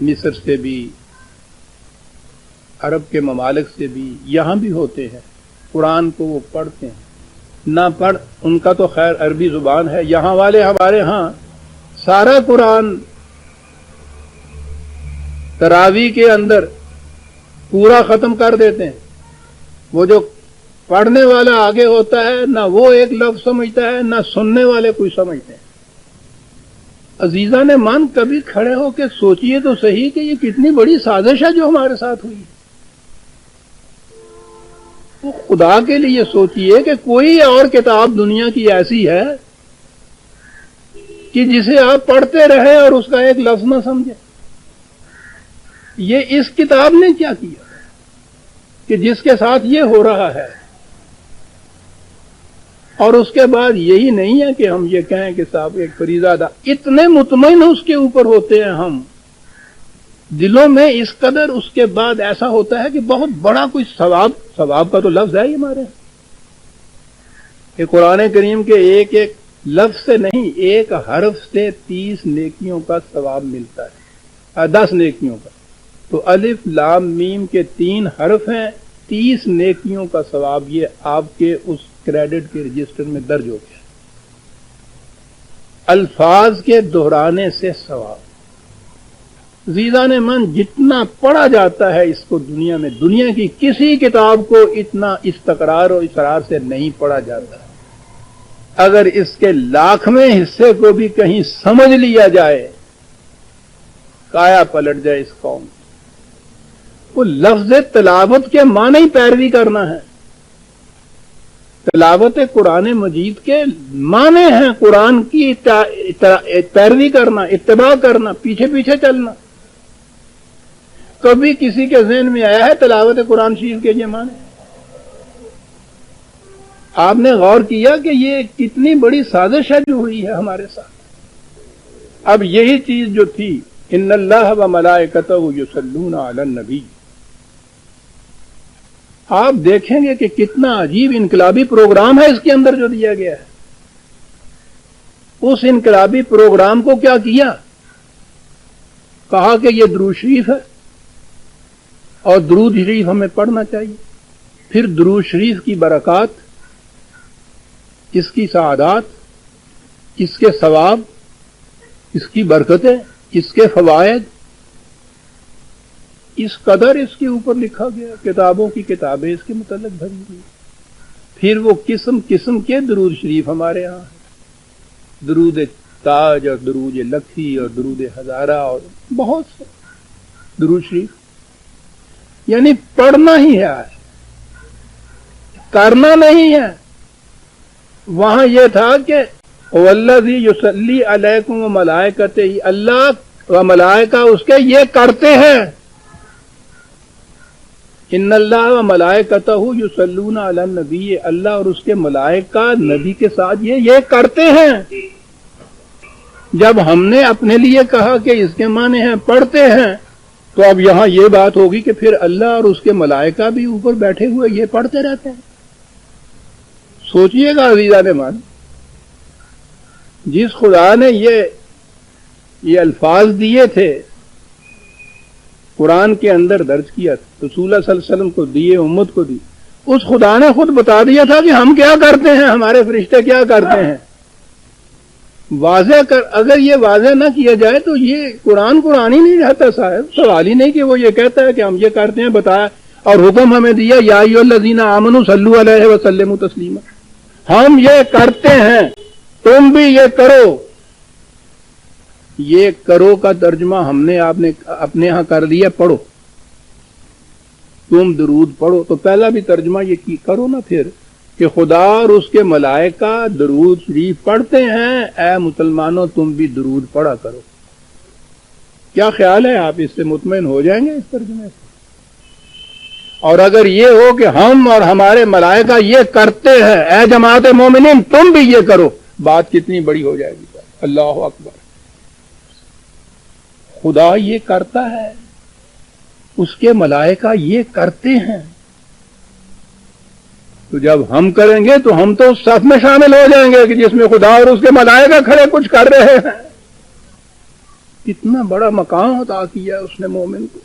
مصر سے بھی، عرب کے ممالک سے بھی، یہاں بھی ہوتے ہیں، قرآن کو وہ پڑھتے ہیں۔ نہ پڑھ، ان کا تو خیر عربی زبان ہے، یہاں والے ہمارے ہاں سارا قرآن تراویح کے اندر پورا ختم کر دیتے ہیں۔ وہ جو پڑھنے والا آگے ہوتا ہے، نہ وہ ایک لفظ سمجھتا ہے، نہ سننے والے کوئی سمجھتے ہیں۔ عزیزان من، کبھی کھڑے ہو کے سوچئے تو صحیح کہ یہ کتنی بڑی سازش ہے جو ہمارے ساتھ ہوئی۔ تو خدا کے لیے سوچئے کہ کوئی اور کتاب دنیا کی ایسی ہے کہ جسے آپ پڑھتے رہے اور اس کا ایک لفظ نہ سمجھے۔ یہ اس کتاب نے کیا کیا کہ جس کے ساتھ یہ ہو رہا ہے، اور اس کے بعد یہی نہیں ہے کہ ہم یہ کہیں کہ صاحب ایک فریضہ ادا، اتنے مطمئن اس کے اوپر ہوتے ہیں ہم، دلوں میں اس قدر اس کے بعد ایسا ہوتا ہے کہ بہت بڑا کوئی ثواب کا تو لفظ ہے ہی ہمارے، کہ قرآن کریم کے ایک ایک لفظ سے نہیں، ایک حرف سے 30 نیکیوں کا ثواب ملتا ہے، 10 نیکیوں کا۔ تو الف لام میم کے 3 حرف ہیں، 30 نیکیوں کا ثواب یہ آپ کے اس کریڈٹ کے رجسٹر میں درج ہو گیا۔ الفاظ کے دہرانے سے ثواب۔ عزیزان من، جتنا پڑھا جاتا ہے اس کو دنیا میں، دنیا کی کسی کتاب کو اتنا استقرار اور اصرار سے نہیں پڑھا جاتا۔ اگر اس کے 1,00,000ویں حصے کو بھی کہیں سمجھ لیا جائے، کایا پلٹ جائے اس قوم۔ وہ لفظ تلاوت کے معنی ہی پیروی کرنا ہے۔ تلاوت قرآن مجید کے معنی ہیں قرآن کی پیروی کرنا، اتباع کرنا، پیچھے پیچھے چلنا۔ کبھی کسی کے ذہن میں آیا ہے تلاوت قرآن شریف کے یہ معنی؟ آپ نے غور کیا کہ یہ کتنی بڑی سازش ہے جو ہوئی ہے ہمارے ساتھ؟ اب یہی چیز جو تھی، ان اللہ و ملائکتہ یصلون علی النبی، آپ دیکھیں گے کہ کتنا عجیب انقلابی پروگرام ہے اس کے اندر جو دیا گیا ہے۔ اس انقلابی پروگرام کو کیا کیا؟ کہا کہ یہ درود شریف ہے اور درود شریف ہمیں پڑھنا چاہیے۔ پھر درود شریف کی برکات، اس کی سعادات، اس کے ثواب، اس کی برکتیں، اس کے فوائد، اس قدر اس کے اوپر لکھا گیا، کتابوں کی کتابیں اس کے متعلق بھری ہوئی۔ پھر وہ قسم قسم کے درود شریف ہمارے ہاں ہیں، درود تاج اور درود لکھی اور درود ہزارہ اور بہت سے درود شریف۔ یعنی پڑھنا ہی ہے، کرنا نہیں ہے۔ وہاں یہ تھا کہ والذی یصلی علیکم وملائکتہ، اللہ و ملائکہ اس کے یہ کرتے ہیں۔ ان اللہ و ملائکتہ یصلون علی النبی، اللہ اور اس کے ملائکہ نبی کے ساتھ یہ کرتے ہیں۔ جب ہم نے اپنے لیے کہا کہ اس کے معنی ہیں پڑھتے ہیں، تو اب یہاں یہ بات ہوگی کہ پھر اللہ اور اس کے ملائکہ بھی اوپر بیٹھے ہوئے یہ پڑھتے رہتے ہیں۔ سوچئے گا عزیزان مان، جس خدا نے یہ الفاظ دیے تھے، قرآن کے اندر درج کیا تھا، رسول اللہ صلی اللہ علیہ وسلم کو دیے، امت کو دی، اس خدا نے خود بتا دیا تھا کہ ہم کیا کرتے ہیں، ہمارے فرشتے کیا کرتے ہیں۔ واضح اگر یہ واضح نہ کیا جائے تو یہ قرآن ہی نہیں رہتا صاحب۔ سوال ہی نہیں کہ وہ یہ کہتا ہے کہ ہم یہ کرتے ہیں، بتایا اور حکم ہمیں دیا یا ایھا الذین آمنوا صلوا علیہ وسلموا تسلیما، ہم یہ کرتے ہیں تم بھی یہ کرو۔ یہ کرو کا ترجمہ ہم نے آپ نے اپنے ہاں کر دیا، پڑھو، تم درود پڑھو۔ تو پہلا بھی ترجمہ یہ کرو نا پھر کہ خدا اور اس کے ملائکہ درود شریف پڑھتے ہیں، اے مسلمانوں تم بھی درود پڑھا کرو۔ کیا خیال ہے، آپ اس سے مطمئن ہو جائیں گے اس ترجمے سے؟ اور اگر یہ ہو کہ ہم اور ہمارے ملائکہ یہ کرتے ہیں، اے جماعت مومنین تم بھی یہ کرو، بات کتنی بڑی ہو جائے گی۔ اللہ اکبر، خدا یہ کرتا ہے، اس کے ملائکہ یہ کرتے ہیں، تو جب ہم کریں گے تو ہم تو اس صف میں شامل ہو جائیں گے کہ جس میں خدا اور اس کے ملائکہ کھڑے کچھ کر رہے ہیں۔ کتنا بڑا مقام عطا کیا اس نے مومن کو۔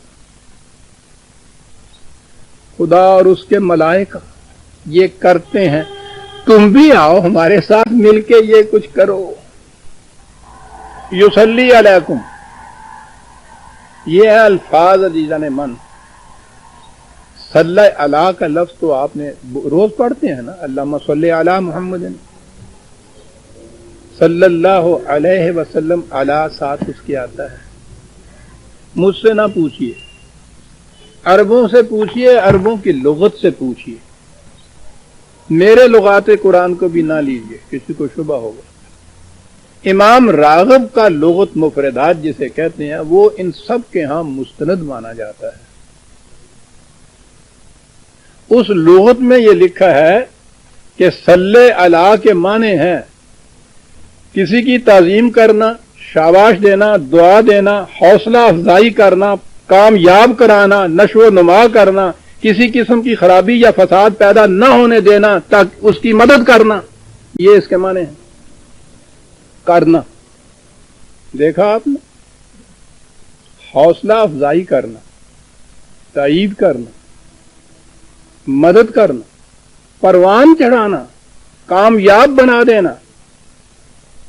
خدا اور اس کے ملائکہ یہ کرتے ہیں، تم بھی آؤ ہمارے ساتھ مل کے یہ کچھ کرو۔ یصلی علیکم، یہ ہے الفاظ عزیزان من۔ صلی علی کا لفظ تو آپ نے روز پڑھتے ہیں نا، اللہم صلی علی محمد صلی اللہ علیہ وسلم، علی ساتھ اس کے آتا ہے۔ مجھ سے نہ پوچھئے، عربوں سے پوچھئے، عربوں کی لغت سے پوچھئے، میرے لغات قرآن کو بھی نہ لیجئے، کسی کو شبہ ہوگا۔ امام راغب کا لغت مفردات جسے کہتے ہیں، وہ ان سب کے ہاں مستند مانا جاتا ہے۔ اس لغت میں یہ لکھا ہے کہ صلی علی کے معنی ہیں کسی کی تعظیم کرنا، شاباش دینا، دعا دینا، حوصلہ افزائی کرنا، کامیاب کرانا، نشو و نما کرنا، کسی قسم کی خرابی یا فساد پیدا نہ ہونے دینا، تاکہ اس کی مدد کرنا، یہ اس کے معنی ہیں۔ کرنا، دیکھا آپ نے، حوصلہ افزائی کرنا، تائید کرنا، مدد کرنا، پروان چڑھانا، کامیاب بنا دینا،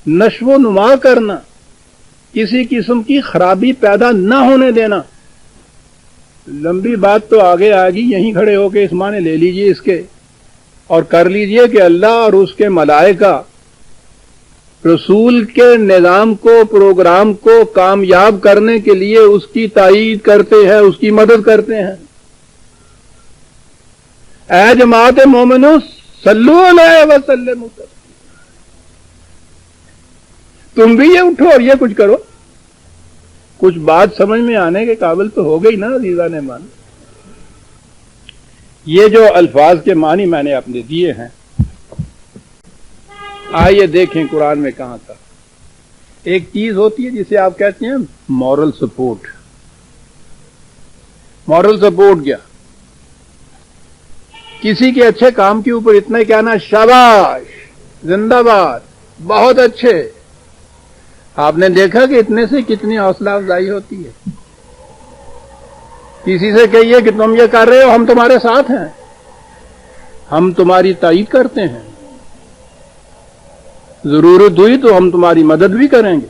نشو و نما کرنا، کسی قسم کی خرابی پیدا نہ ہونے دینا۔ لمبی بات تو آگے آ گئی، یہیں کھڑے ہو کے اس معنی لے لیجئے اس کے، اور کر لیجئے کہ اللہ اور اس کے ملائکہ رسول کے نظام کو، پروگرام کو کامیاب کرنے کے لیے اس کی تائید کرتے ہیں، اس کی مدد کرتے ہیں۔ اے جماعت مومنو صلو علیہ وسلم، تم بھی یہ اٹھو اور یہ کچھ کرو۔ کچھ بات سمجھ میں آنے کے قابل تو ہو گئی نا عزیزان مان۔ یہ جو الفاظ کے معنی میں نے اپنے دیے ہیں، آئیے دیکھیں قرآن میں کہاں تھا۔ ایک چیز ہوتی ہے جسے آپ کہتے ہیں مورل سپورٹ۔ مورل سپورٹ کیا؟ کسی کے اچھے کام کے اوپر اتنا ہی کہنا شاباش، زندہ باد، بہت اچھے۔ آپ نے دیکھا کہ اتنے سے کتنی حوصلہ افزائی ہوتی ہے۔ کسی سے کہیے کہ تم یہ کر رہے ہو، ہم تمہارے ساتھ ہیں، ہم تمہاری تائید کرتے ہیں، ضرورت ہوئی تو ہم تمہاری مدد بھی کریں گے،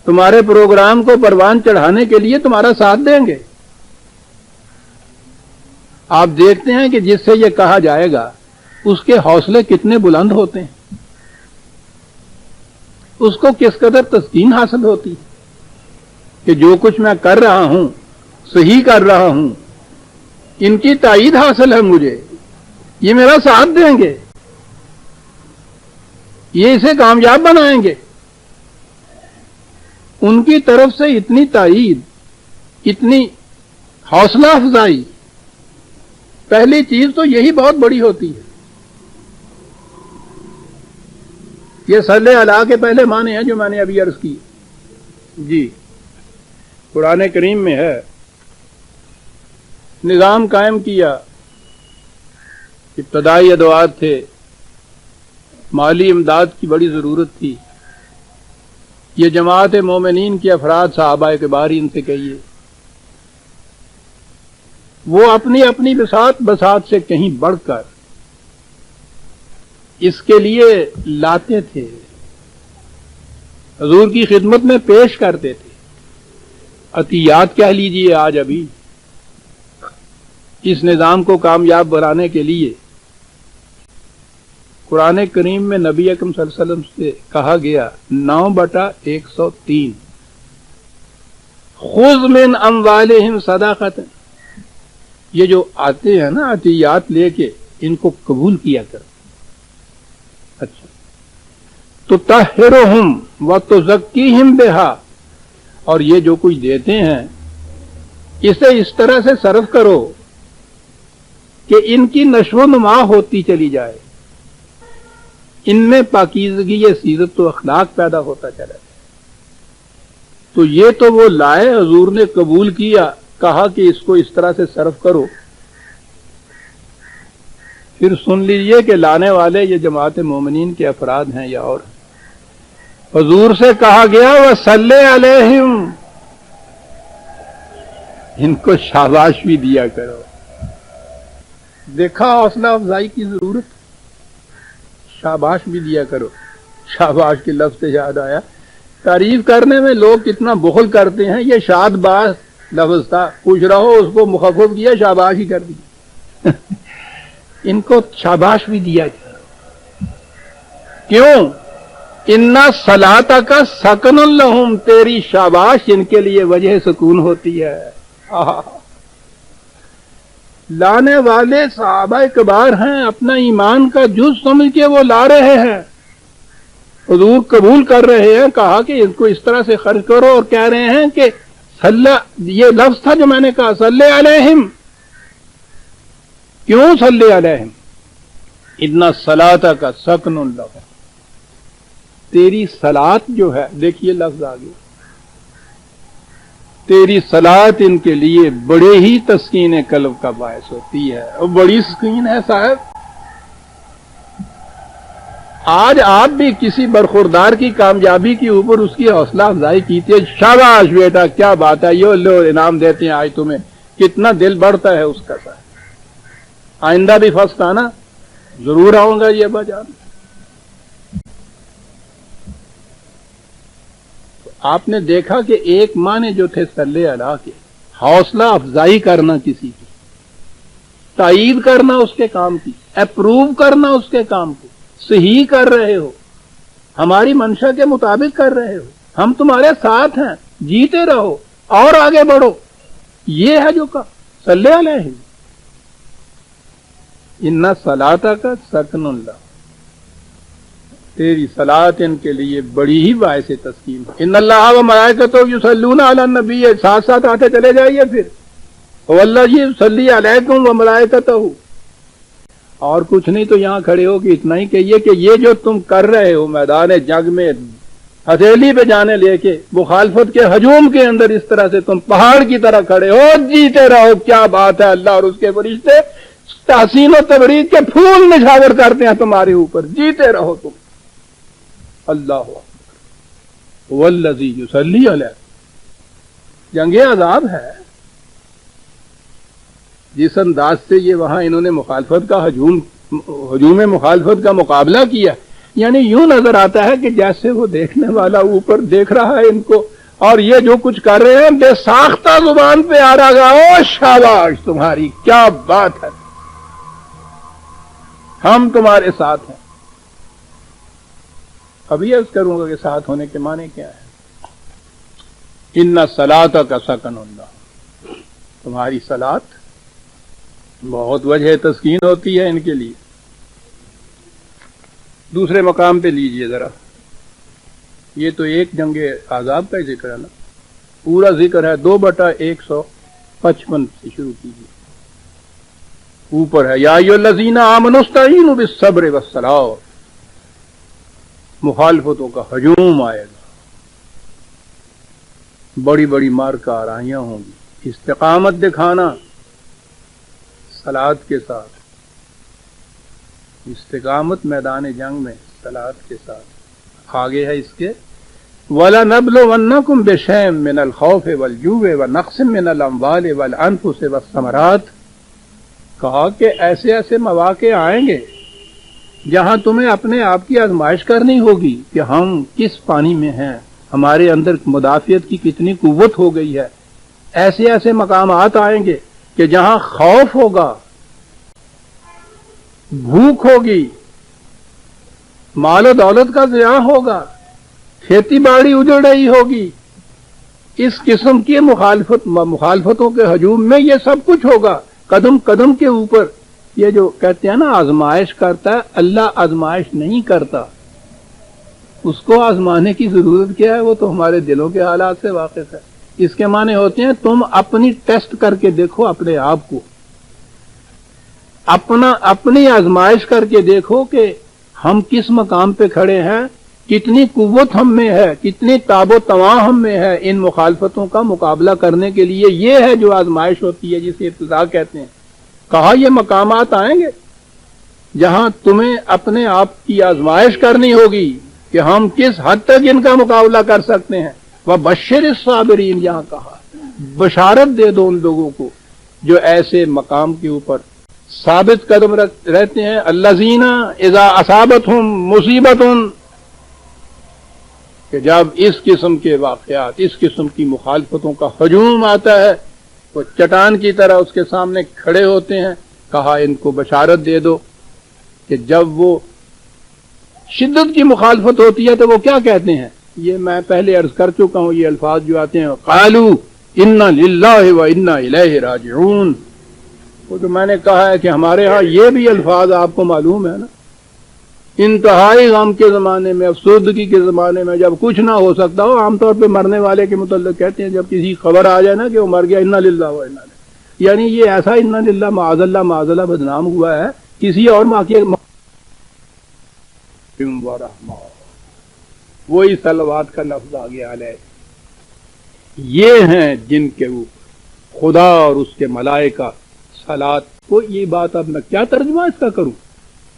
تمہارے پروگرام کو پروان چڑھانے کے لیے تمہارا ساتھ دیں گے۔ آپ دیکھتے ہیں کہ جس سے یہ کہا جائے گا اس کے حوصلے کتنے بلند ہوتے ہیں، اس کو کس قدر تسکین حاصل ہوتی ہے کہ جو کچھ میں کر رہا ہوں صحیح کر رہا ہوں، ان کی تائید حاصل ہے مجھے، یہ میرا ساتھ دیں گے، یہ اسے کامیاب بنائیں گے۔ ان کی طرف سے اتنی تائید، اتنی حوصلہ افزائی، پہلی چیز تو یہی بہت بڑی ہوتی ہے. یہ صلی اللہ کے پہلے معنی ہیں جو میں نے ابھی عرض کی. جی قرآن کریم میں ہے نظام قائم کیا، ابتدائی ادوات تھے، مالی امداد کی بڑی ضرورت تھی. یہ جماعت مومنین کے افراد صحابہ کبار ان سے کہیے، وہ اپنی اپنی بساط سے کہیں بڑھ کر اس کے لیے لاتے تھے، حضور کی خدمت میں پیش کرتے تھے. عطیات کہہ لیجئے آج ابھی اس نظام کو کامیاب بنانے کے لیے قرآن کریم میں نبی اکرم صلی اللہ علیہ وسلم سے کہا گیا 9/103 خذ من اموالہم صدقۃ. یہ جو آتے ہیں نا عطیات لے کے، ان کو قبول کیا کر. اچھا تطہرہم وتزکیہم بہا، اور یہ جو کچھ دیتے ہیں اسے اس طرح سے صرف کرو کہ ان کی نشو و نما ہوتی چلی جائے، ان میں پاکیزگی سیرت و اخلاق پیدا ہوتا چلا جائے. تو یہ تو وہ لائے، حضور نے قبول کیا، کہا کہ اس کو اس طرح سے صرف کرو. پھر سن لیجئے کہ لانے والے یہ جماعت مومنین کے افراد ہیں یا اور. حضور سے کہا گیا وصلی علیہم، ان کو شاباش بھی دیا کرو. دیکھا حوصلہ افزائی کی ضرورت، شاباش بھی دیا کرو. شاباش کے لفظ سے یاد آیا، تعریف کرنے میں لوگ کتنا بخل کرتے ہیں. یہ شاد باز لفظ تھا، خوش رہو اس کو مخفف کیا، شاباش ہی کر دی. ان کو شاباش بھی دیا کرو. کیوں؟ اِنَّ صَلَاتَكَ سَكْنٌ لَهُمْ، تیری شاباش ان کے لیے وجہ سکون ہوتی ہے. لانے والے صحابہ کبار ہیں، اپنا ایمان کا جز سمجھ کے وہ لا رہے ہیں. حضور قبول کر رہے ہیں، کہا کہ اس کو اس طرح سے خرچ کرو، اور کہہ رہے ہیں کہ یہ لفظ تھا جو میں نے کہا صلی علیہم. کیوں صلی علیہم؟ اِنَّ صَلَاتَكَ سَكْنٌ لَهُمْ، تیری صلات جو ہے، دیکھیے لفظ آ گیا، تیری صلات ان کے لیے بڑے ہی تسکین قلب کا باعث ہوتی ہے. اور بڑی تسکین ہے صاحب. آج آپ بھی کسی برخوردار کی کامیابی کے اوپر اس کی حوصلہ افزائی کیجیے، شاباش بیٹا کیا بات ہے، یہ لو انعام دیتے ہیں آج تمہیں، کتنا دل بڑھتا ہے اس کا. آئندہ بھی فرسٹ آنا، ضرور آؤں گا یہ بجان. آپ نے دیکھا کہ ایک معنی جو تھے صلی اللہ کے، حوصلہ افزائی کرنا کسی کی، تائید کرنا اس کے کام کی، اپروو کرنا اس کے کام کو. صحیح کر رہے ہو، ہماری منشا کے مطابق کر رہے ہو، ہم تمہارے ساتھ ہیں، جیتے رہو اور آگے بڑھو. یہ ہے جو کہا صلی علیہ. اِنَّ صَلَاتَكَ سَكْنٌ لَهُمْ، تیری صلات ان کے لیے بڑی ہی باعث تسکین. ان اللہ و ملائکتہ یصلون علی النبی، ساتھ ساتھ آتے چلے جائیے. پھر واللہ یصلی علیکم و ملائکتہ، اور کچھ نہیں تو یہاں کھڑے ہو کہ اتنا ہی کہیے کہ یہ جو تم کر رہے ہو میدان جنگ میں ہتھیلی پہ جانے لے کے مخالفت کے ہجوم کے اندر، اس طرح سے تم پہاڑ کی طرح کھڑے ہو، جیتے رہو. کیا بات ہے، اللہ اور اس کے فرشتے تحسین و تبریک کے پھول نچھاور کرتے ہیں تمہارے اوپر، جیتے رہو تم. اللہ والذی یصلی علیہ. جنگ عذاب ہے. جس انداز سے یہ وہاں انہوں نے مخالفت کا ہجوم مخالفت کا مقابلہ کیا، یعنی یوں نظر آتا ہے کہ جیسے وہ دیکھنے والا اوپر دیکھ رہا ہے ان کو، اور یہ جو کچھ کر رہے ہیں بے ساختہ زبان پہ آ رہا گا، او شاباش تمہاری، کیا بات ہے، ہم تمہارے ساتھ ہیں. ابھی عرض کروں گا کہ ساتھ ہونے کے معنی کیا ہے. اِنَّ صَلَاتَكَ سَكْنٌ لَهُمْ، تمہاری صلات بہت وجہ تسکین ہوتی ہے ان کے لیے. دوسرے مقام پہ لیجئے ذرا، یہ تو ایک جنگ عذاب کا ذکر ہے نا، پورا ذکر ہے 2/155 سے شروع کیجئے. اوپر ہے یا ایھا الذین آمنوا استعینوا بالصبر والصلاۃ، مخالفتوں کا ہجوم آئے گا، بڑی بڑی مارکہ آرائیاں ہوں گی، استقامت دکھانا صلات کے ساتھ، استقامت میدان جنگ میں صلات کے ساتھ۔ آگے ہے اس کے وَلَنَبْلُوَنَّكُمْ بِشَيْءٍ مِّنَ الْخَوْفِ وَالْجُوعِ وَنَقْصٍ مِّنَ الْأَمْوَالِ وَالْأَنفُسِ وَالثَّمَرَاتِ، کہا کہ ایسے ایسے مواقع آئیں گے جہاں تمہیں اپنے آپ کی آزمائش کرنی ہوگی کہ ہم کس پانی میں ہیں، ہمارے اندر مدافعت کی کتنی قوت ہو گئی ہے۔ ایسے ایسے مقامات آئیں گے کہ جہاں خوف ہوگا، بھوک ہوگی، مال و دولت کا ضیاع ہوگا، کھیتی باڑی اجڑ رہی ہوگی، اس قسم کی مخالفتوں کے ہجوم میں یہ سب کچھ ہوگا قدم قدم کے اوپر۔ یہ جو کہتے ہیں نا آزمائش کرتا ہے، اللہ آزمائش نہیں کرتا، اس کو آزمانے کی ضرورت کیا ہے؟ وہ تو ہمارے دلوں کے حالات سے واقف ہے۔ اس کے معنی ہوتے ہیں تم اپنی ٹیسٹ کر کے دیکھو اپنے آپ کو، اپنی آزمائش کر کے دیکھو کہ ہم کس مقام پہ کھڑے ہیں، کتنی قوت ہم میں ہے، کتنی تاب و تواں ہم میں ہے ان مخالفتوں کا مقابلہ کرنے کے لیے۔ یہ ہے جو آزمائش ہوتی ہے جسے ابتلاء کہتے ہیں۔ کہا یہ مقامات آئیں گے جہاں تمہیں اپنے آپ کی آزمائش کرنی ہوگی کہ ہم کس حد تک ان کا مقابلہ کر سکتے ہیں۔ وَبَشِّرِ الصَّابِرِينَ، یہاں کہا بشارت دے دو ان لوگوں کو جو ایسے مقام کے اوپر ثابت قدم رہتے ہیں۔ الَّذِينَ اِذَا أَصَابَتْهُمْ مُصِیبَةٌ، کہ جب اس قسم کے واقعات، اس قسم کی مخالفتوں کا ہجوم آتا ہے، وہ چٹان کی طرح اس کے سامنے کھڑے ہوتے ہیں۔ کہا ان کو بشارت دے دو کہ جب وہ شدت کی مخالفت ہوتی ہے تو وہ کیا کہتے ہیں؟ یہ میں پہلے عرض کر چکا ہوں، یہ الفاظ جو آتے ہیں قالوا انا للہ و انا الیہ راجعون، وہ جو میں نے کہا ہے کہ ہمارے ہاں یہ بھی الفاظ آپ کو معلوم ہے نا، انتہائی غم کے زمانے میں، افسردگی کے زمانے میں، جب کچھ نہ ہو سکتا ہو، عام طور پہ مرنے والے کے متعلق کہتے ہیں جب کسی خبر آ جائے نا کہ وہ مر گیا، انا للہ و انا الیہ، یعنی یہ ایسا انا للہ معاذ اللہ بدنام ہوا ہے کسی اور ماں کے وہی صلوات کا لفظ آ گیا علیہ، یہ ہیں جن کے اوپر خدا اور اس کے ملائکہ صلات کو۔ یہ بات اب میں کیا ترجمہ اس کا کروں؟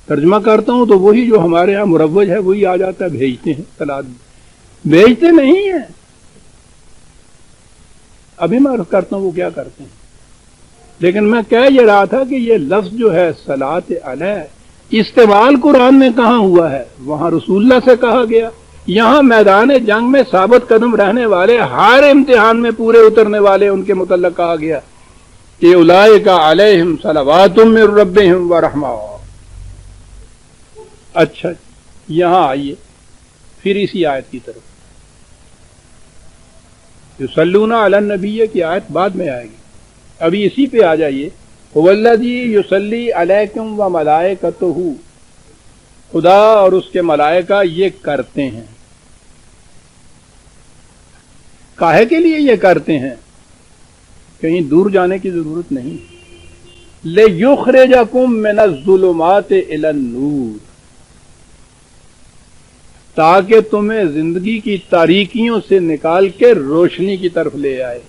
ترجمہ کرتا ہوں تو وہی جو ہمارے ہاں مروج ہے وہی آ جاتا ہے، بھیجتے ہیں صلات، بھیجتے نہیں ہیں۔ ابھی میں عرض کرتا ہوں وہ کیا کرتے ہیں، لیکن میں کہہ یہ رہا تھا کہ یہ لفظ جو ہے صلات علیہ استعمال قرآن میں کہاں ہوا ہے؟ وہاں رسول اللہ سے کہا گیا، یہاں میدان جنگ میں ثابت قدم رہنے والے، ہر امتحان میں پورے اترنے والے ان کے متعلق کہا گیا کہ اولئک علیہم صلوات من ربہم ورحمہ۔ اچھا یہاں آئیے پھر اسی آیت کی طرف، یصلون علی النبی کی آیت بعد میں آئے گی، ابھی اسی پہ آ جائیے۔ هو الذی یصلی علیکم وملائکتہ، خدا اور اس کے ملائکہ یہ کرتے ہیں۔ کاہے کے لیے یہ کرتے ہیں؟ کہیں دور جانے کی ضرورت نہیں۔ لِیُخْرِجَکُم مِّنَ الظُّلُمَاتِ إِلَى النُّورِ، تاکہ تمہیں زندگی کی تاریکیوں سے نکال کے روشنی کی طرف لے آئے۔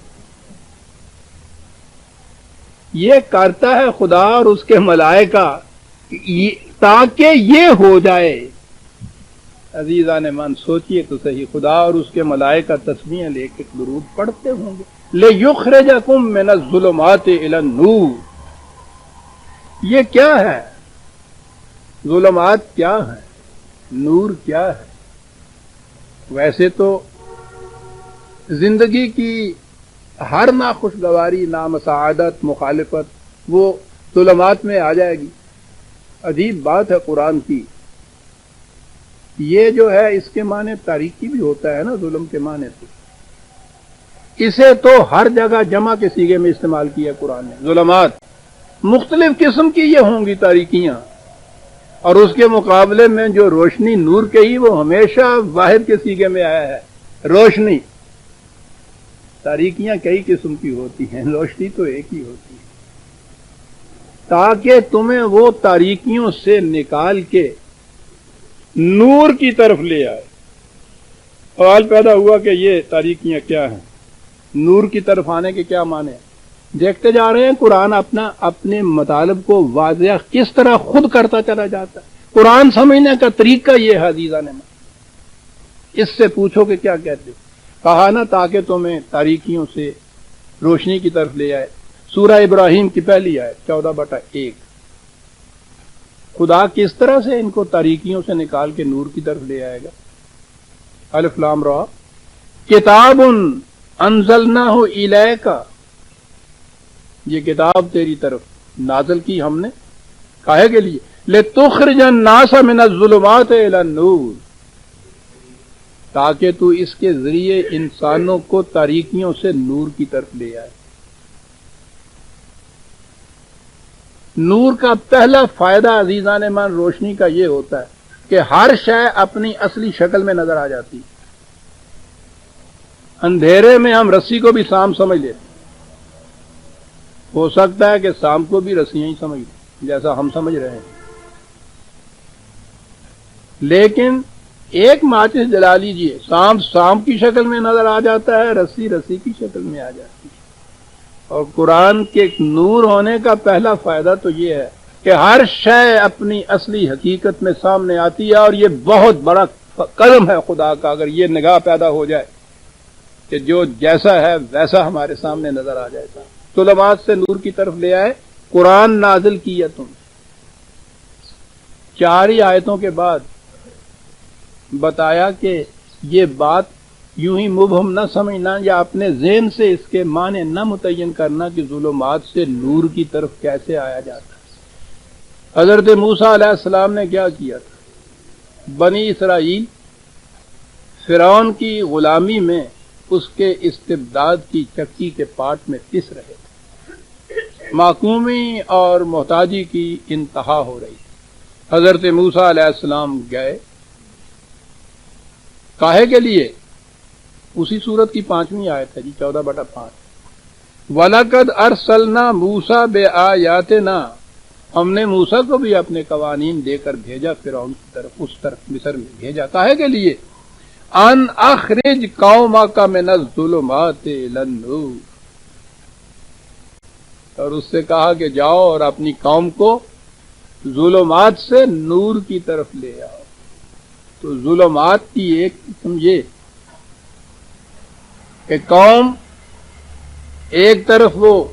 یہ کرتا ہے خدا اور اس کے ملائکہ تاکہ یہ ہو جائے۔ عزیزان من سوچئے تو صحیح، خدا اور اس کے ملائکہ تسبیحیں لے کے درود پڑھتے ہوں گے۔ لِیُخْرِجَکُم مِّنَ الظُّلُمَاتِ إِلَى النُّورِ، یہ کیا ہے؟ ظلمات کیا ہے؟ نور کیا ہے؟ ویسے تو زندگی کی ہر ناخوشگواری، نامساعدت، مخالفت وہ ظلمات میں آ جائے گی۔ عجیب بات ہے قرآن کی، یہ جو ہے اس کے معنی تاریکی بھی ہوتا ہے نا، ظلم کے معنی سے۔ اسے تو ہر جگہ جمع کے صیغے میں استعمال کیا قرآن نے۔ ظلمات مختلف قسم کی یہ ہوں گی تاریکیاں، اور اس کے مقابلے میں جو روشنی نور کہی وہ ہمیشہ واحد کے صیغے میں آیا ہے، روشنی۔ تاریکیاں کئی قسم کی ہوتی ہیں، روشنی تو ایک ہی ہوتی ہے۔ تاکہ تمہیں وہ تاریکیوں سے نکال کے نور کی طرف لے آئے۔ سوال پیدا ہوا کہ یہ تاریکیاں کیا ہیں، نور کی طرف آنے کے کیا معنی ہیں؟ دیکھتے جا رہے ہیں قرآن اپنے مطالب کو واضح کس طرح خود کرتا چلا جاتا ہے۔ قرآن سمجھنے کا طریقہ یہ ہے عزیزان من، اس سے پوچھو کہ کیا کہتے ہو۔ کہا نا تاکہ تمہیں تاریکیوں سے روشنی کی طرف لے آئے۔ سورہ ابراہیم کی پہلی آیت 14/1۔ خدا کس طرح سے ان کو تاریکیوں سے نکال کے نور کی طرف لے آئے گا؟ الف لام را، کتاب انزلناہ الیک، یہ کتاب تیری طرف نازل کی ہم نے، کاہے کے لیے؟ لتخرج الناس من الظلمات الی النور، تاکہ تو اس کے ذریعے انسانوں کو تاریکیوں سے نور کی طرف لے آئے۔ نور کا پہلا فائدہ عزیزان من روشنی کا یہ ہوتا ہے کہ ہر شے اپنی اصلی شکل میں نظر آ جاتی۔ اندھیرے میں ہم رسی کو بھی سانپ سمجھ لیتے، ہو سکتا ہے کہ سانپ کو بھی رسیاں ہی سمجھ لیں جیسا ہم سمجھ رہے ہیں، لیکن ایک ماچس جلا لیجئے، سانپ کی شکل میں نظر آ جاتا ہے، رسی کی شکل میں آ جاتی ہے۔ اور قرآن کے نور ہونے کا پہلا فائدہ تو یہ ہے کہ ہر شے اپنی اصلی حقیقت میں سامنے آتی ہے، اور یہ بہت بڑا قدم ہے خدا کا اگر یہ نگاہ پیدا ہو جائے کہ جو جیسا ہے ویسا ہمارے سامنے نظر آ جائے گا۔ ظلمات سے نور کی طرف لے آئے، قرآن نازل کیا تم۔ 4 ہی آیتوں کے بعد بتایا کہ یہ بات یوں ہی مبہم نہ سمجھنا یا اپنے ذہن سے اس کے معنی نہ متعین کرنا کہ ظلمات سے نور کی طرف کیسے آیا جاتا ہے۔ حضرت موسیٰ علیہ السلام نے کیا کیا تھا؟ بنی اسرائیل فرعون کی غلامی میں اس کے استبداد کی چکی کے پاٹ میں پس رہے تھے، معقومی اور محتاجی کی انتہا ہو رہی تھی۔ حضرت موسیٰ علیہ السلام گئے، کاہے کے لیے؟ اسی سورت کی 5ویں آیت ہے جی، 14/5۔ وَلَقَدْ أَرْسَلْنَا مُوسَىٰ بِآيَاتِنَا، ہم نے موسیٰ کو بھی اپنے قوانین دے کر بھیجا فرعون کی طرف، اس طرف مصر میں بھیجا، کاہے کے لیے؟ ان اخرج قومک من الظلمات الی النور، اور اس سے کہا کہ جاؤ اور اپنی قوم کو ظلمات سے نور کی طرف لے آؤ۔ تو ظلمات کی ایک قسم یہ کہ قوم ایک طرف وہ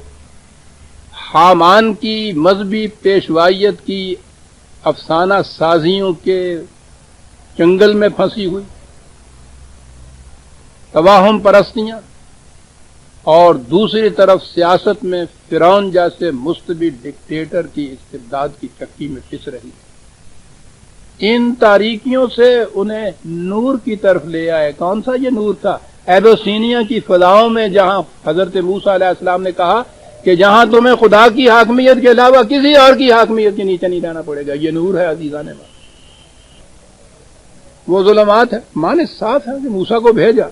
حامان کی مذہبی پیشوائیت کی افسانہ سازیوں کے جنگل میں پھنسی ہوئی، توہم پرستیاں، اور دوسری طرف سیاست میں فرعون جیسے مستبد ڈکٹیٹر کی استبداد کی چکی میں پس رہی۔ ان تاریکیوں سے انہیں نور کی طرف لے آئے۔ کون سا یہ نور تھا؟ ایبوسینیا کی فضاؤں میں جہاں حضرت موسیٰ علیہ السلام نے کہا کہ جہاں تمہیں خدا کی حاکمیت کے علاوہ کسی اور کی حاکمیت کے نیچے نہیں رہنا پڑے گا، یہ نور ہے عزیزان من۔ وہ ظلمات ہے، معنی صاف ہے کہ موسیٰ کو بھیجا،